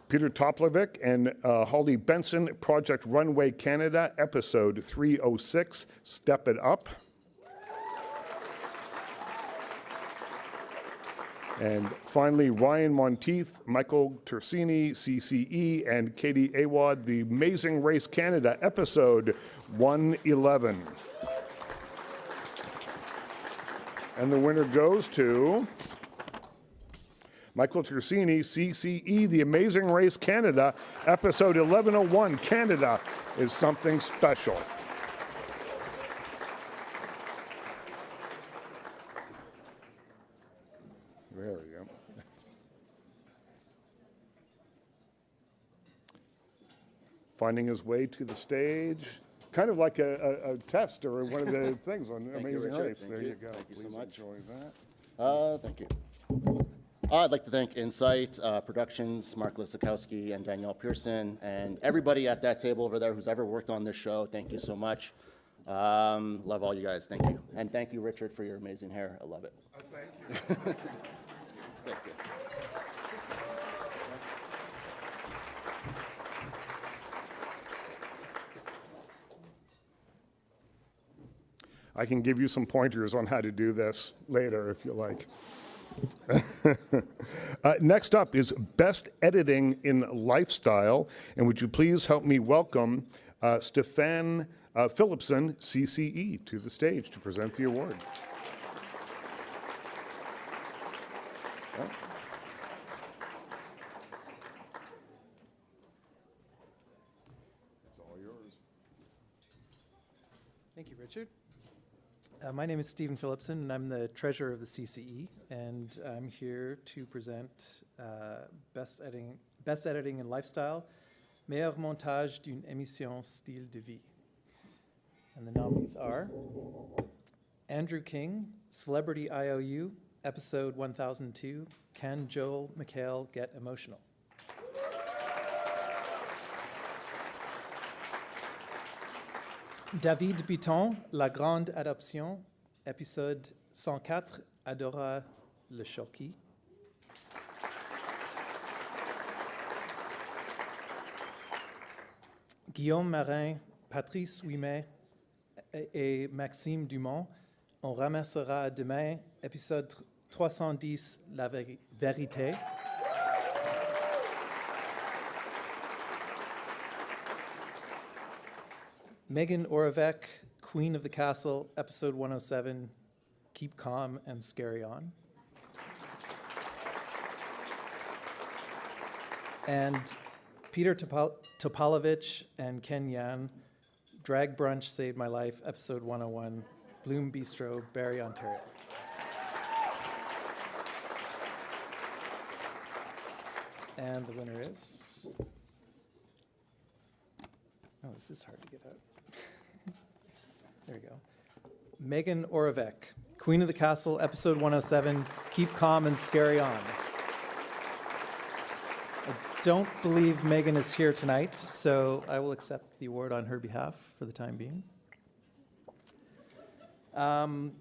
Peter Toplovic and Holly Benson, Project Runway Canada, episode 306, Step It Up. And finally, Ryan Monteith, Michael Tersini, CCE, and Katie Awad, The Amazing Race Canada, episode 111. And the winner goes to Michael Tersini, CCE, The Amazing Race Canada, episode 1101, Canada is Something Special. There we go. Finding his way to the stage, kind of like a test or one of the things on Amazing Race. There you go. Thank you so much. Enjoy that. Thank you. I'd like to thank Insight Productions, Mark Lisakowski, and Danielle Pearson, and everybody at that table over there who's ever worked on this show. Thank you so much. Love all you guys. Thank you. And thank you, Richard, for your amazing hair. I love it. Thank you. Thank you. I can give you some pointers on how to do this later if you like. Next up is Best Editing in Lifestyle. And would you please help me welcome Stefan Philipson, CCE, to the stage to present the award. It's all yours. Thank you, Richard. My name is Stephen Philipson, and I'm the treasurer of the CCE, and I'm here to present Best Editing in Lifestyle, Meilleur montage d'une émission style de vie. And the nominees are Andrew King, Celebrity IOU, episode 1002, Can Joel McHale Get Emotional? David Bitton, La Grande Adoption, épisode 104, Adora le Choki. Guillaume Marin, Patrice Ouimet et Maxime Dumont, on ramassera demain, épisode 310, La Vérité. Megan Oravec, Queen of the Castle, episode 107, Keep Calm and Scary On. And Peter Topalovich and Ken Yan, Drag Brunch Saved My Life, episode 101, Bloom Bistro, Barrie, Ontario. And the winner is, oh, this is hard to get out. There you go. Megan Oravec, Queen of the Castle, episode 107, Keep Calm and Scary On. I don't believe Megan is here tonight, so I will accept the award on her behalf for the time being. And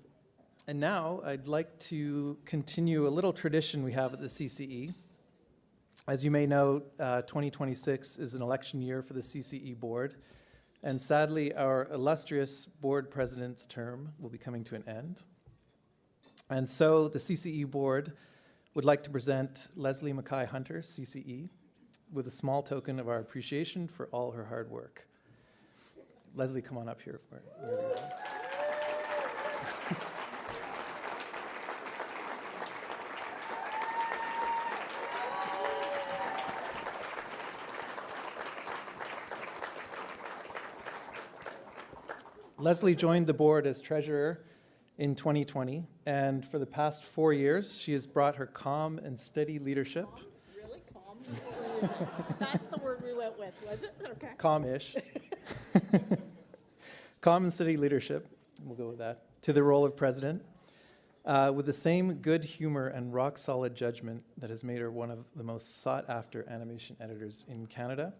now I'd like to continue a little tradition we have at the CCE. As you may know, 2026 is an election year for the CCE board. And sadly, our illustrious board president's term will be coming to an end. And so the CCE board would like to present Leslie Mackay-Hunter, CCE, with a small token of our appreciation for all her hard work. Leslie, come on up here. Where you are. Leslie joined the board as treasurer in 2020, and for the past 4 years, she has brought her calm and steady leadership. Really calm? That's the word we went with, was it? Okay. Calm-ish. Calm and steady leadership, we'll go with that, to the role of president, with the same good humor and rock-solid judgment that has made her one of the most sought-after animation editors in Canada.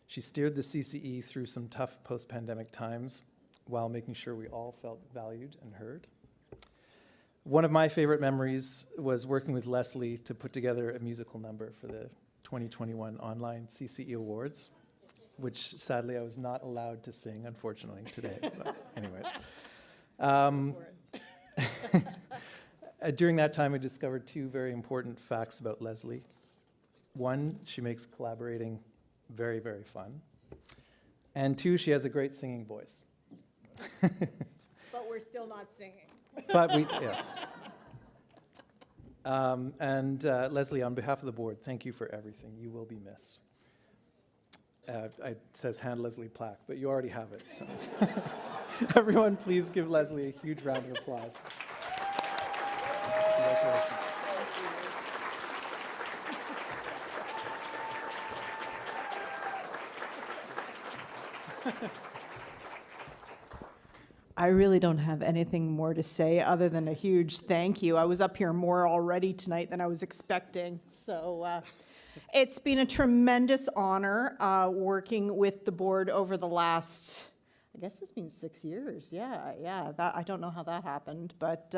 She steered the CCE through some tough post-pandemic times, while making sure we all felt valued and heard. One of my favorite memories was working with Leslie to put together a musical number for the 2021 online CCE Awards, which sadly I was not allowed to sing, unfortunately, today. But anyways. During that time, I discovered two very important facts about Leslie. One, she makes collaborating very, very fun. And two, she has a great singing voice. But we're still not singing. But we, yes. Leslie, on behalf of the board, thank you for everything. You will be missed. It says hand Leslie plaque, but you already have it. So. Everyone, please give Leslie a huge round of applause. Congratulations. I really don't have anything more to say other than a huge thank you. I was up here more already tonight than I was expecting. So it's been a tremendous honor working with the board over the last, I guess it's been 6 years. Yeah. I don't know how that happened, but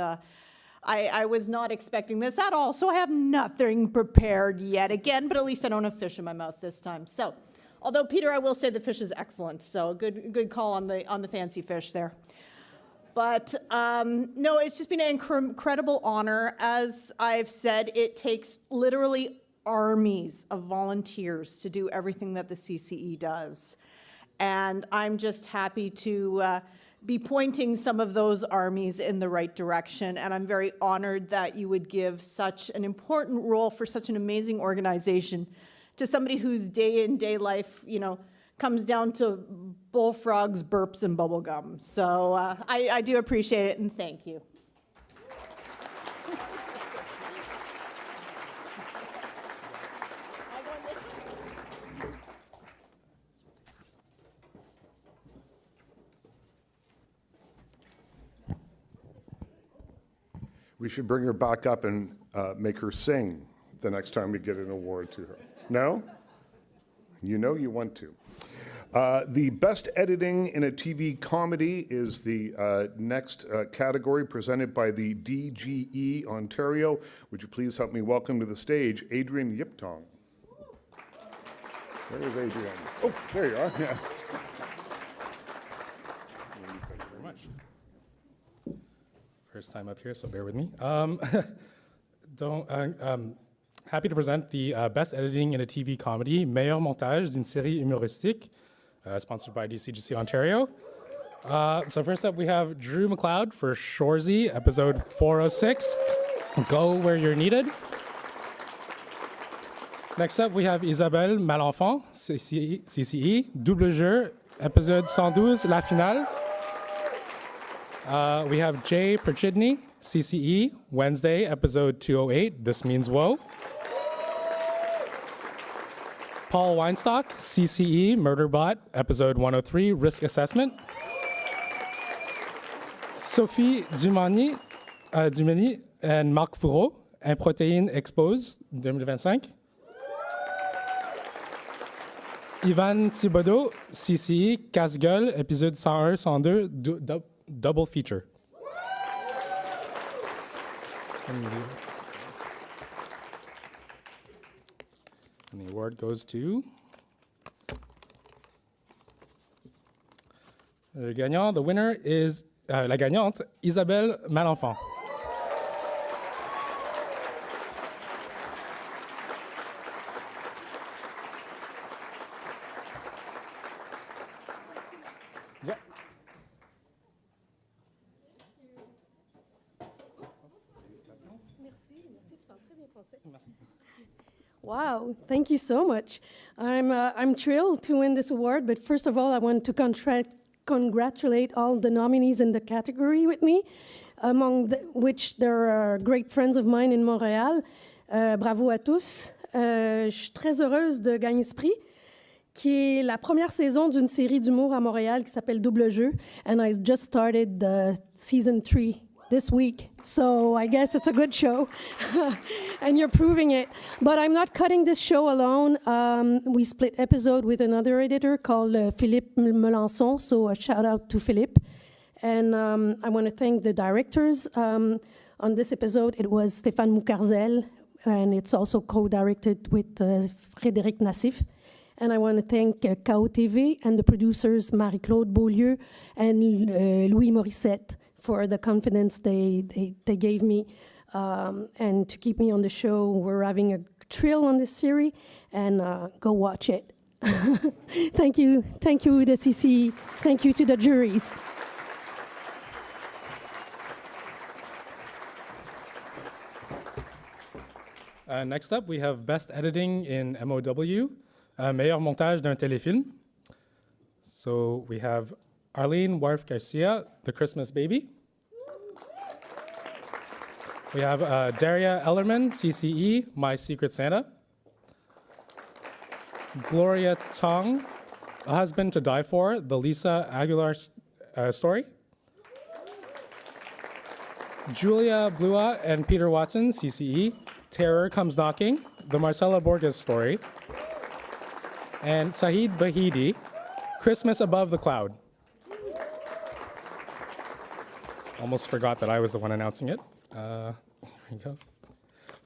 I was not expecting this at all. So I have nothing prepared yet again, but at least I don't have fish in my mouth this time. So, although Peter, I will say the fish is excellent. So good call on the fancy fish there. But no, it's just been an incredible honor. As I've said, it takes literally armies of volunteers to do everything that the CCE does. And I'm just happy to be pointing some of those armies in the right direction. And I'm very honored that you would give such an important role for such an amazing organization to somebody whose day-in-day life, comes down to bullfrogs, burps, and bubble gum. So I do appreciate it, and thank you. We should bring her back up and make her sing the next time we get an award to her. No? You know you want to. The best editing in a TV comedy is the next category presented by the DGE Ontario. Would you please help me welcome to the stage Adrian Yiptong. Where is Adrian? Oh, there you are. Yeah. Thank you very much. First time up here, so bear with me. Happy to present the best editing in a TV comedy, meilleur montage d'une série humoristique, sponsored by DCGC Ontario. So first up, we have Drew McLeod for Shoresy, episode 406, Go Where You're Needed. Next up, we have Isabelle Malenfant, CCE, Double Jeu, episode 112, La Finale. We have Jay Perchidney, CCE, Wednesday, episode 208, This Means Whoa. Paul Weinstock, CCE, Murderbot, episode 103, Risk Assessment. Sophie Dumani and Marc Fourreau, Un Protéine Expose, 2025. Ivan Thibodeau, CCE, Casse-Gueule, épisode 101-102, double feature. And the award goes to le gagnant. The winner is la gagnante, Isabelle Malenfant. Wow, thank you so much. I'm thrilled to win this award, but first of all, I want to congratulate all the nominees in the category with me, among which there are great friends of mine in Montréal. Bravo à tous. Je suis très heureuse de gagner ce prix, qui est la première saison d'une série d'humour à Montréal qui s'appelle Double Jeu, and I just started season 3 this week, so I guess it's a good show, and you're proving it. But I'm not cutting this show alone. We split episode with another editor called Philippe Melançon, so a shout out to Philippe. And I want to thank the directors. On this episode, it was Stéphane Moucarzel, and it's also co-directed with Frédéric Nassif. And I want to thank KO TV and the producers Marie-Claude Beaulieu and Louis Morissette for the confidence they gave me and to keep me on the show. We're having a thrill on this series, and go watch it. Thank you, the CC. Thank you to the juries. Next up, we have Best Editing in MOW, meilleur montage d'un téléfilm. So we have Arlene Warf Garcia, The Christmas Baby. We have Daria Ellerman, CCE, My Secret Santa. Gloria Tong, A Husband to Die For, The Lisa Aguilar Story. Julia Blua and Peter Watson, CCE, Terror Comes Knocking, The Marcella Borges Story, and Saeed Vahidi, Christmas Above the Cloud. Almost forgot that I was the one announcing it. Here we go.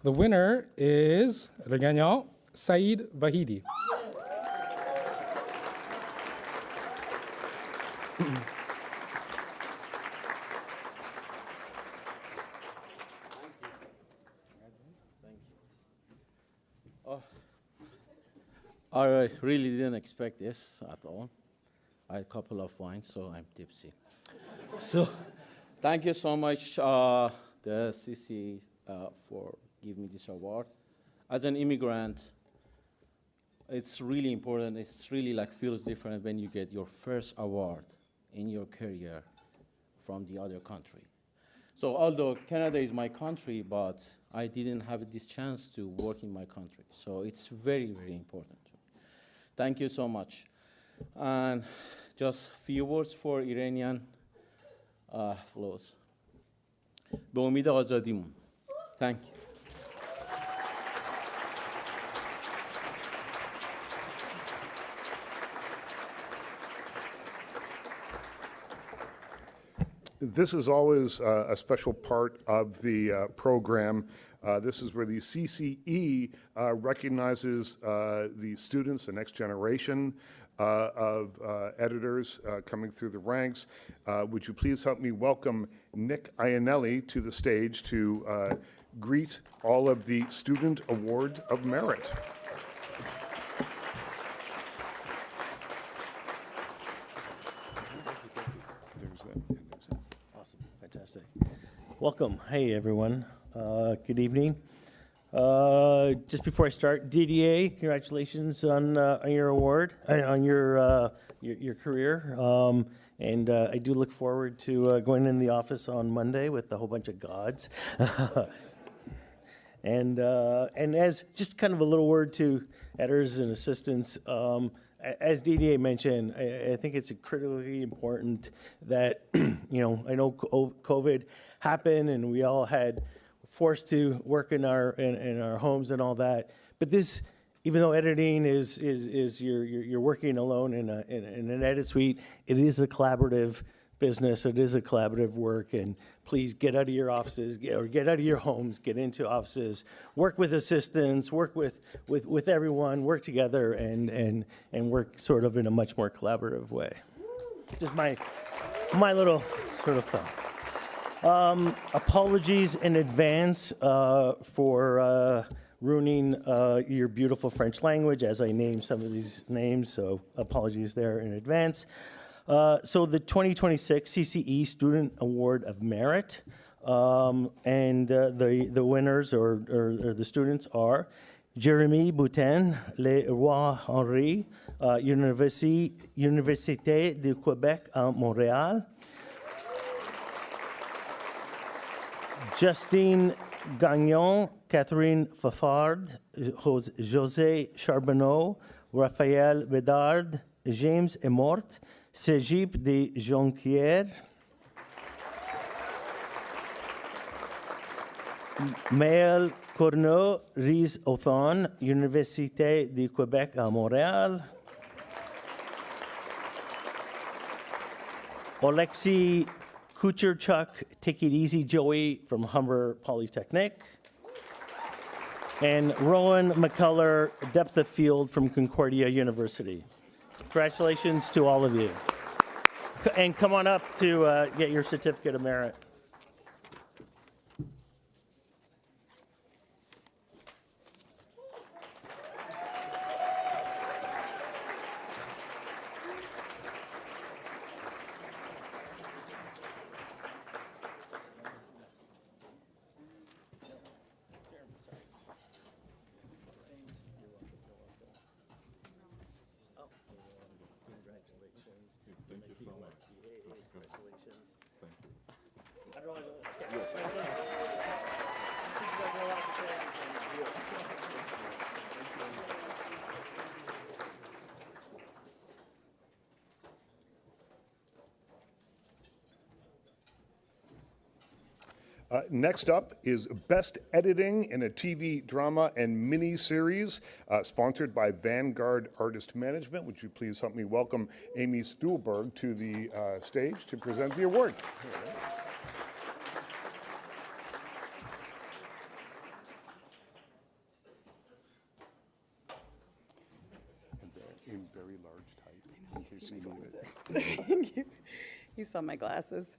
The winner is, le gagnant, Saeed Vahidi. I really didn't expect this at all. I had a couple of wines, so I'm tipsy. So, thank you so much, the CC, for giving me this award. As an immigrant, it's really important. It's really like feels different when you get your first award in your career from the other country. So although Canada is my country, but I didn't have this chance to work in my country. So it's very, very important. Thank you so much. And just few words for Iranian flows. به امید آزادیمون. Thank you. This is always a special part of the program. This is where the CCE recognizes the students, the next generation of editors coming through the ranks. Would you please help me welcome Nick Iannelli to the stage to greet all of the Student Award of Merit. Awesome, fantastic. Welcome. Hey, everyone. Good evening. Just before I start, DDA, congratulations on your award, on your career. And I do look forward to going in the office on Monday with a whole bunch of gods. And as just kind of a little word to editors and assistants, as DDA mentioned, I think it's critically important that, I know COVID happened and we all had forced to work in our homes and all that. But this, even though editing is you're working alone in an edit suite, it is a collaborative business. It is a collaborative work, and please get out of your offices or get out of your homes, get into offices, work with assistants, work with everyone, work together, and work sort of in a much more collaborative way. Just my little sort of thought. Apologies in advance for ruining your beautiful French language as I name some of these names, so apologies there in advance. So the 2026 CCE Student Award of Merit, and the winners or the students are Jérémy Boutin, Le Roi Henri, Université du Québec à Montréal. Justine Gagnon, Catherine Fafard, José Charbonneau, Raphaël Bedard, James Emort, Cégep de Jonquière, Maël Cournot, Riz Othon, Université du Québec à Montréal, Alexei Kucherchuk, Take It Easy Joey from Humber Polytechnic, and Rowan McCullough, Depth of Field from Concordia University. Congratulations to all of you. And come on up to get your certificate of merit. Next up is Best Editing in a TV Drama and Mini-Series, sponsored by Vanguard Artist Management. Would you please help me welcome Amy Stuhlberg to the stage to present the award. In very large type, in case you need it. Thank you. You saw my glasses.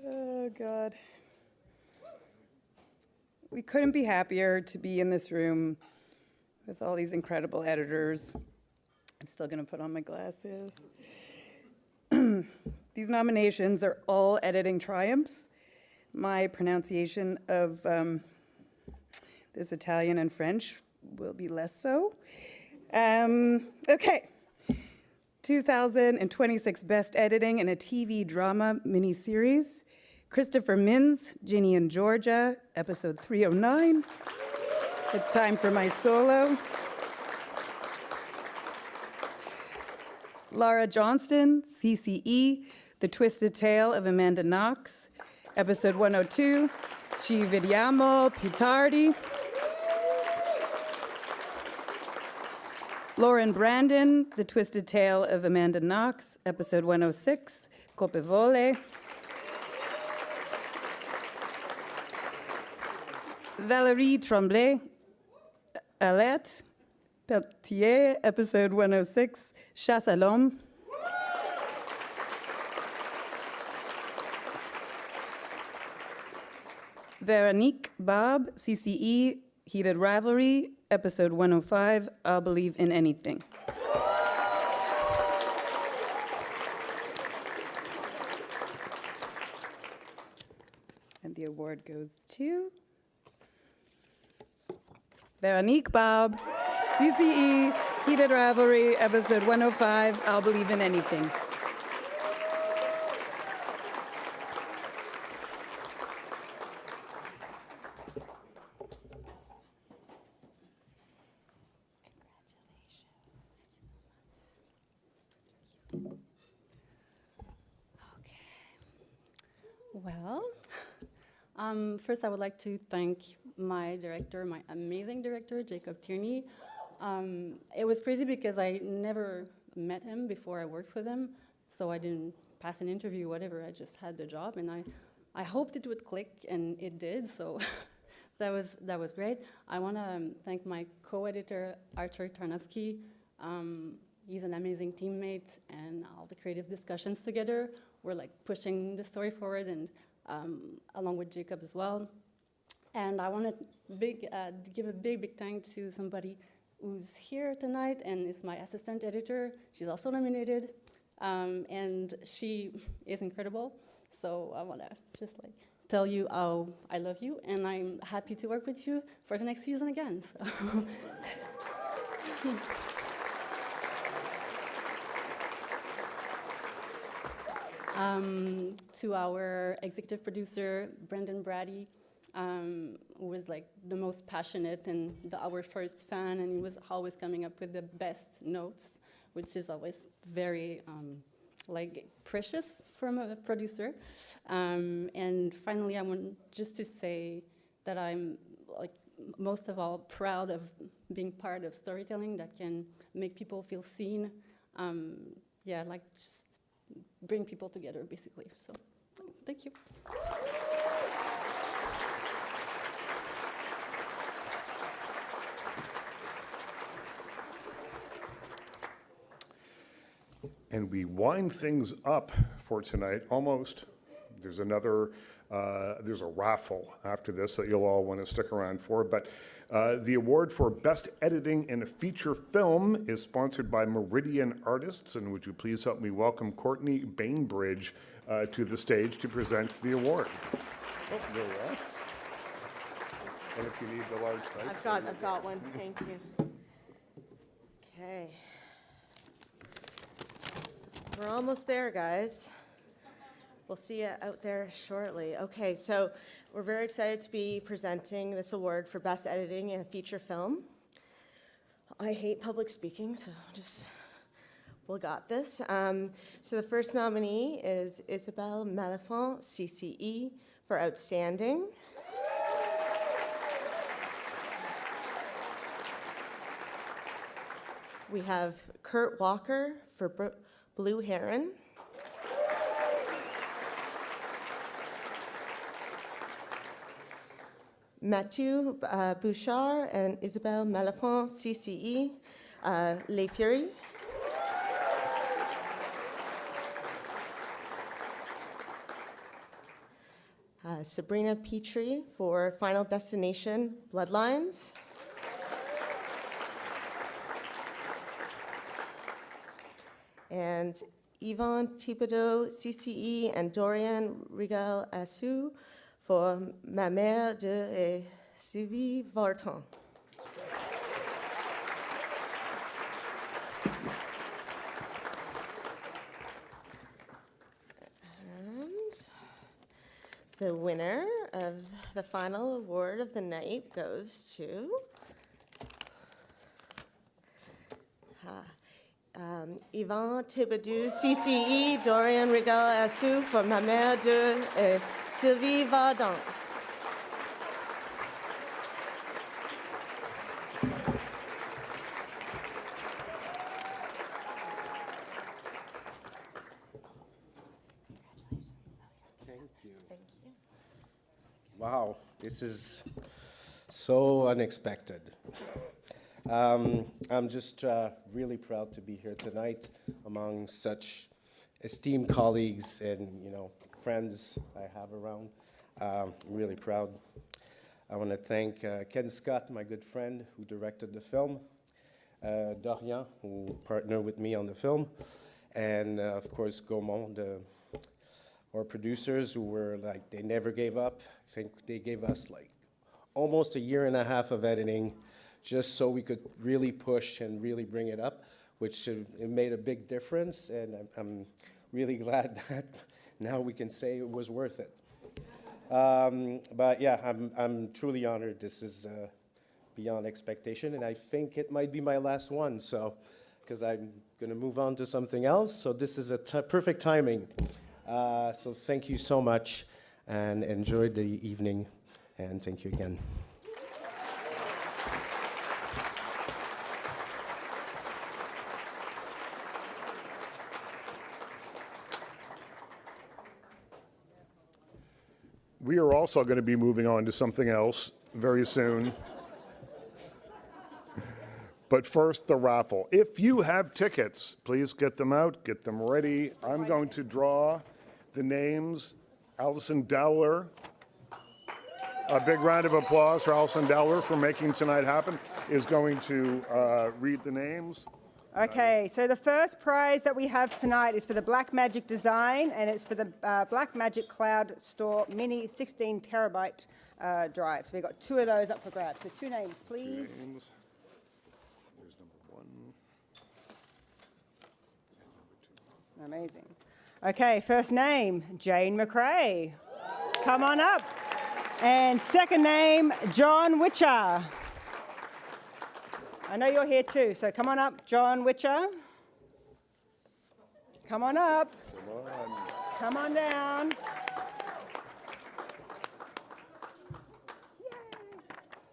Oh, God. We couldn't be happier to be in this room with all these incredible editors. I'm still going to put on my glasses. These nominations are all editing triumphs. My pronunciation of this Italian and French will be less so. Okay. 2026 Best Editing in a TV Drama Miniseries. Christopher Mins, Ginny and Georgia, episode 309. It's time for my solo. Laura Johnston, CCE, The Twisted Tale of Amanda Knox, episode 102. Ci vediamo più tardi. Lauren Brandon, The Twisted Tale of Amanda Knox, episode 106, Colpevole. Valérie Tremblay, Alette Peltier, episode 106, Chasse à l'homme. Veronique Bob, CCE, Heated Rivalry, episode 105, I'll Believe in Anything. And the award goes to Veronique Bob, CCE, Heated Rivalry, episode 105, I'll Believe in Anything. Well, first I would like to thank my director, my amazing director, Jacob Tierney. It was crazy because I never met him before I worked with him, so I didn't pass an interview, whatever, I just had the job, and I hoped it would click, and it did, so that was great. I want to thank my co-editor, Archer Tarnowski. He's an amazing teammate, and all the creative discussions together, we're like pushing the story forward, and along with Jacob as well. And I want to give a big thank to somebody who's here tonight and is my assistant editor. She's also nominated, and she is incredible. So I want to just like tell you how I love you, and I'm happy to work with you for the next season again. So. To our executive producer, Brendan Brady, who was like the most passionate and our first fan, and he was always coming up with the best notes, which is always very like precious from a producer. And finally, I want just to say that I'm like most of all proud of being part of storytelling that can make people feel seen. Yeah, like just bring people together, basically. So, thank you. And we wind things up for tonight, almost. There's another, there's a raffle after this that you'll all want to stick around for, but the award for Best Editing in a Feature Film is sponsored by Meridian Artists, and would you please help me welcome Courtney Bainbridge to the stage to present the award. Oh, there we are. And if you need the large type. I've got one, thank you. Okay. We're almost there, guys. We'll see you out there shortly. Okay, so we're very excited to be presenting this award for Best Editing in a Feature Film. I hate public speaking, so we'll got this. So the first nominee is Isabelle Malafont, CCE, for outstanding. We have Kurt Walker for Blue Heron. Mathieu Bouchard and Isabelle Malafont, CCE, Les Furies. Sabrina Petrie for Final Destination, Bloodlines. And Yvonne Thibodeau, CCE, and Dorian Rigal-Assou for Ma Mère de Sylvie Vartan. And the winner of the final award of the night goes to Yvonne Thibodeau, CCE, Dorian Rigal-Assou for Ma Mère de Sylvie Vardan. Thank you. Wow, this is so unexpected. I'm just really proud to be here tonight among such esteemed colleagues and friends I have around. I'm really proud. I want to thank Ken Scott, my good friend, who directed the film, Dorian, who partnered with me on the film, and of course Gaumont, our producers, who were like, they never gave up. I think they gave us like almost a year and a half of editing just so we could really push and really bring it up, which it made a big difference, and I'm really glad that now we can say it was worth it. But yeah, I'm truly honored. This is beyond expectation, and I think it might be my last one, so, because I'm gonna move on to something else, so this is a perfect timing. So thank you so much, and enjoy the evening, and thank you again. We are also going to be moving on to something else very soon. But first, the raffle. If you have tickets, please get them out, get them ready. I'm going to draw the names. Allison Dowler. A big round of applause for Allison Dowler for making tonight happen. Is going to read the names. Okay, so the first prize that we have tonight is for the Blackmagic design, and it's for the Blackmagic Cloud Store Mini 16 terabyte drive. So we've got 2 of those up for grabs. So 2 names, please. 2 names. There's number 1. Amazing. Okay, first name, Jane McRae. Come on up. And second name, John Witcher. I know you're here too, so come on up, John Witcher. Come on up. Come on. Come on down.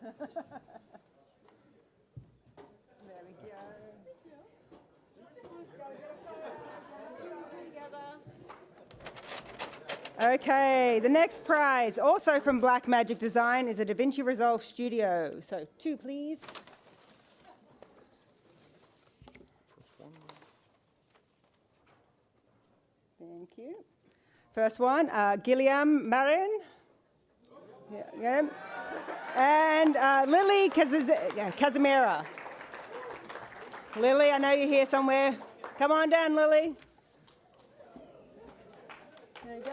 Yay. There we go. Okay, the next prize, also from Blackmagic Design, is a DaVinci Resolve Studio. So 2, please. Thank you. First one, Gilliam Marin. Yeah. And Lily Casimira. Lily, I know you're here somewhere. Come on down, Lily. There you go.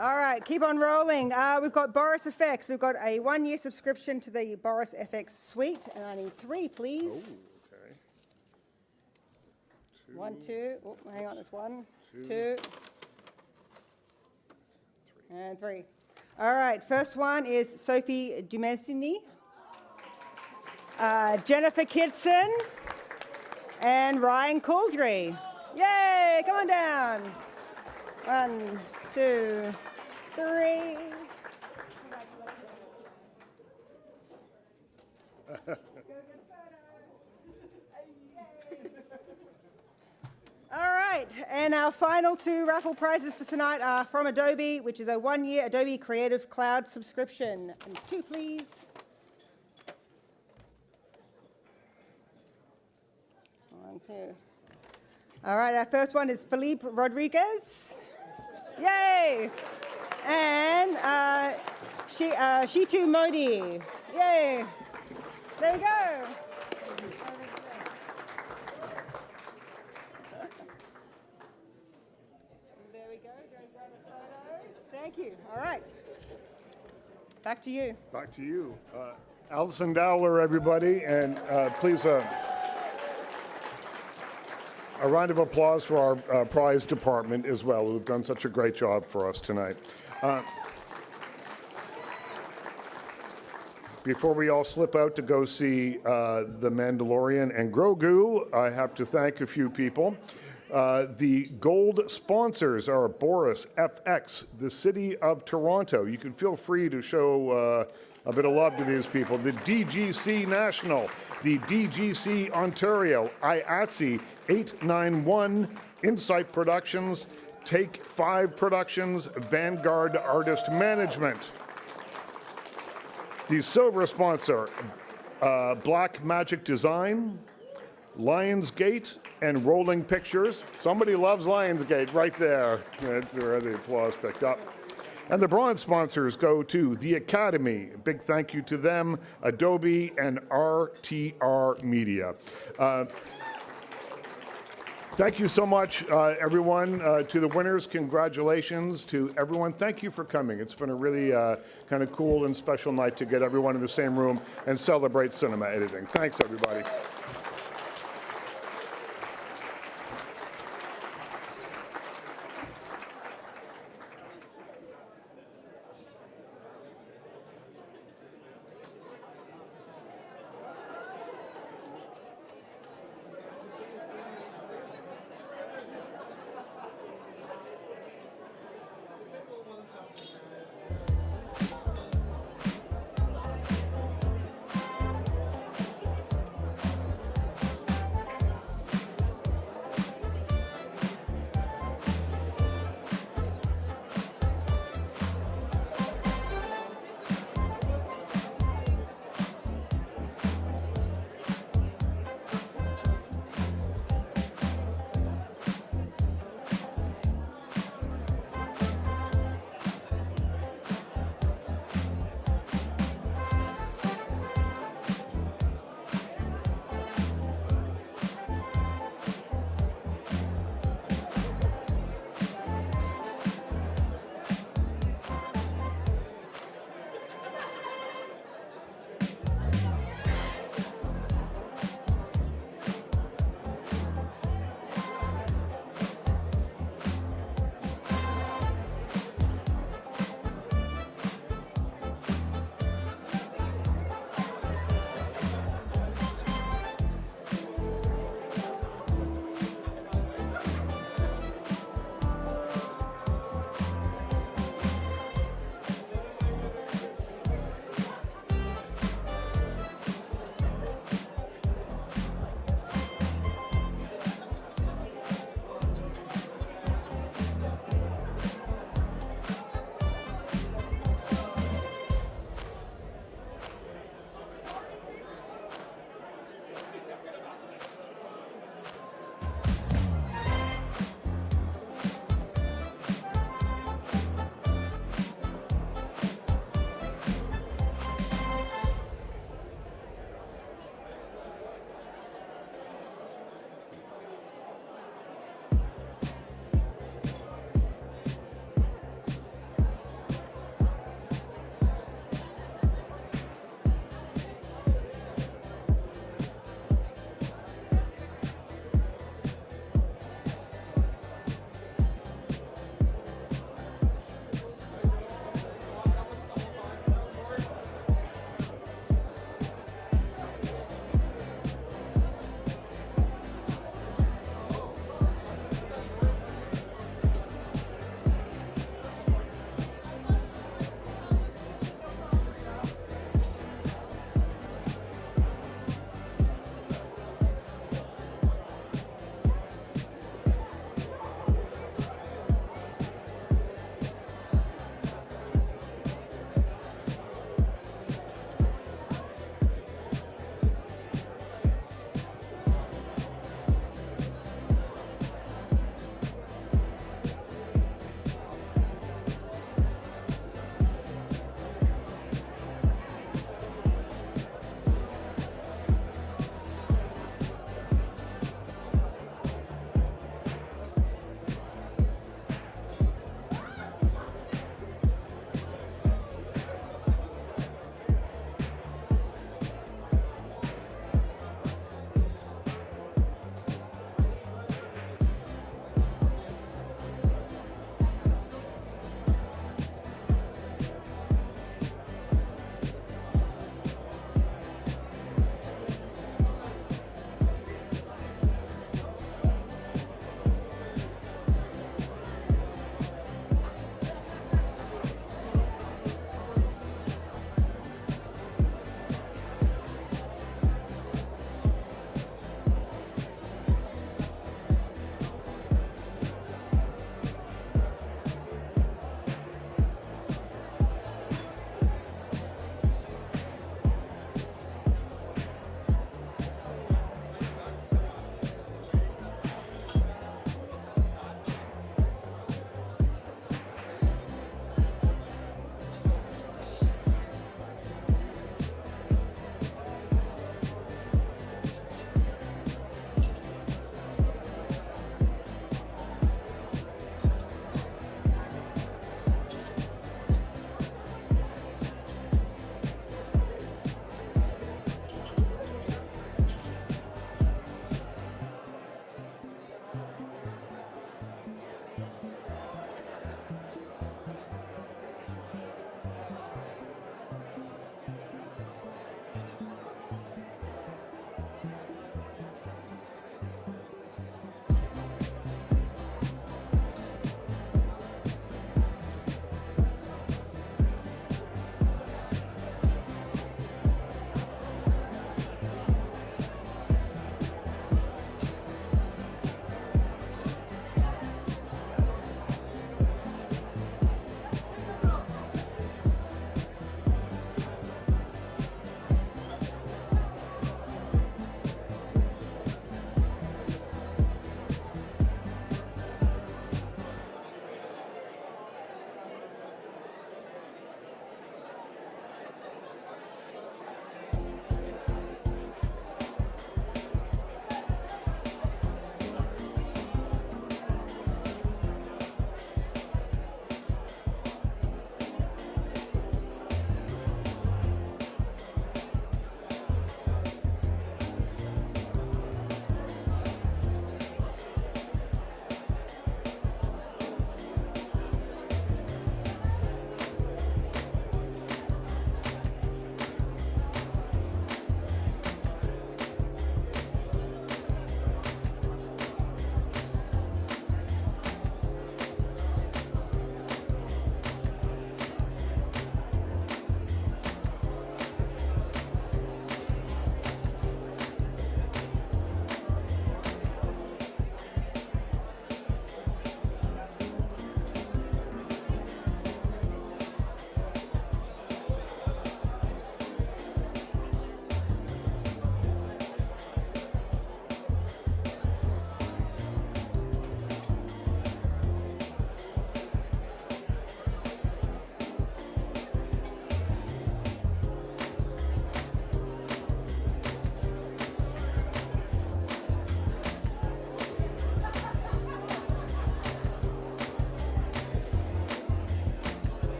All right, keep on rolling. We've got Boris FX. We've got a 1-year subscription to the Boris FX suite, and I need 3, please. Oh, okay. 1, 2. Oh, hang on, it's 1, 2. And 3. All right, first one is Sophie Dumesny, Jennifer Kitson, and Ryan Caldry. Yay, come on down. 1, 2, 3. All right, and our final 2 raffle prizes for tonight are from Adobe, which is a 1-year Adobe Creative Cloud subscription. And 2, please. 1, 2. All right, our first one is Felipe Rodriguez. Yay! And Shitu Modi. Yay! There you go. There we go. Go and grab a photo. Thank you. All right. Back to you. Back to you. Alison Dowler, everybody, and please a round of applause for our prize department as well, who've done such a great job for us tonight. Before we all slip out to go see The Mandalorian and Grogu, I have to thank a few people. The gold sponsors are Boris FX, the City of Toronto. You can feel free to show a bit of love to these people. The DGC National, the DGC Ontario, IATSE 891, Insight Productions, Take 5 Productions, Vanguard Artist Management. The silver sponsor, Black Magic Design, Lionsgate, and Rolling Pictures. Somebody loves Lionsgate right there. That's where the applause picked up. And the bronze sponsors go to the Academy. Big thank you to them, Adobe and RTR Media. Thank you so much, everyone. To the winners, congratulations to everyone. Thank you for coming. It's been a really kind of cool and special night to get everyone in the same room and celebrate cinema editing. Thanks, everybody.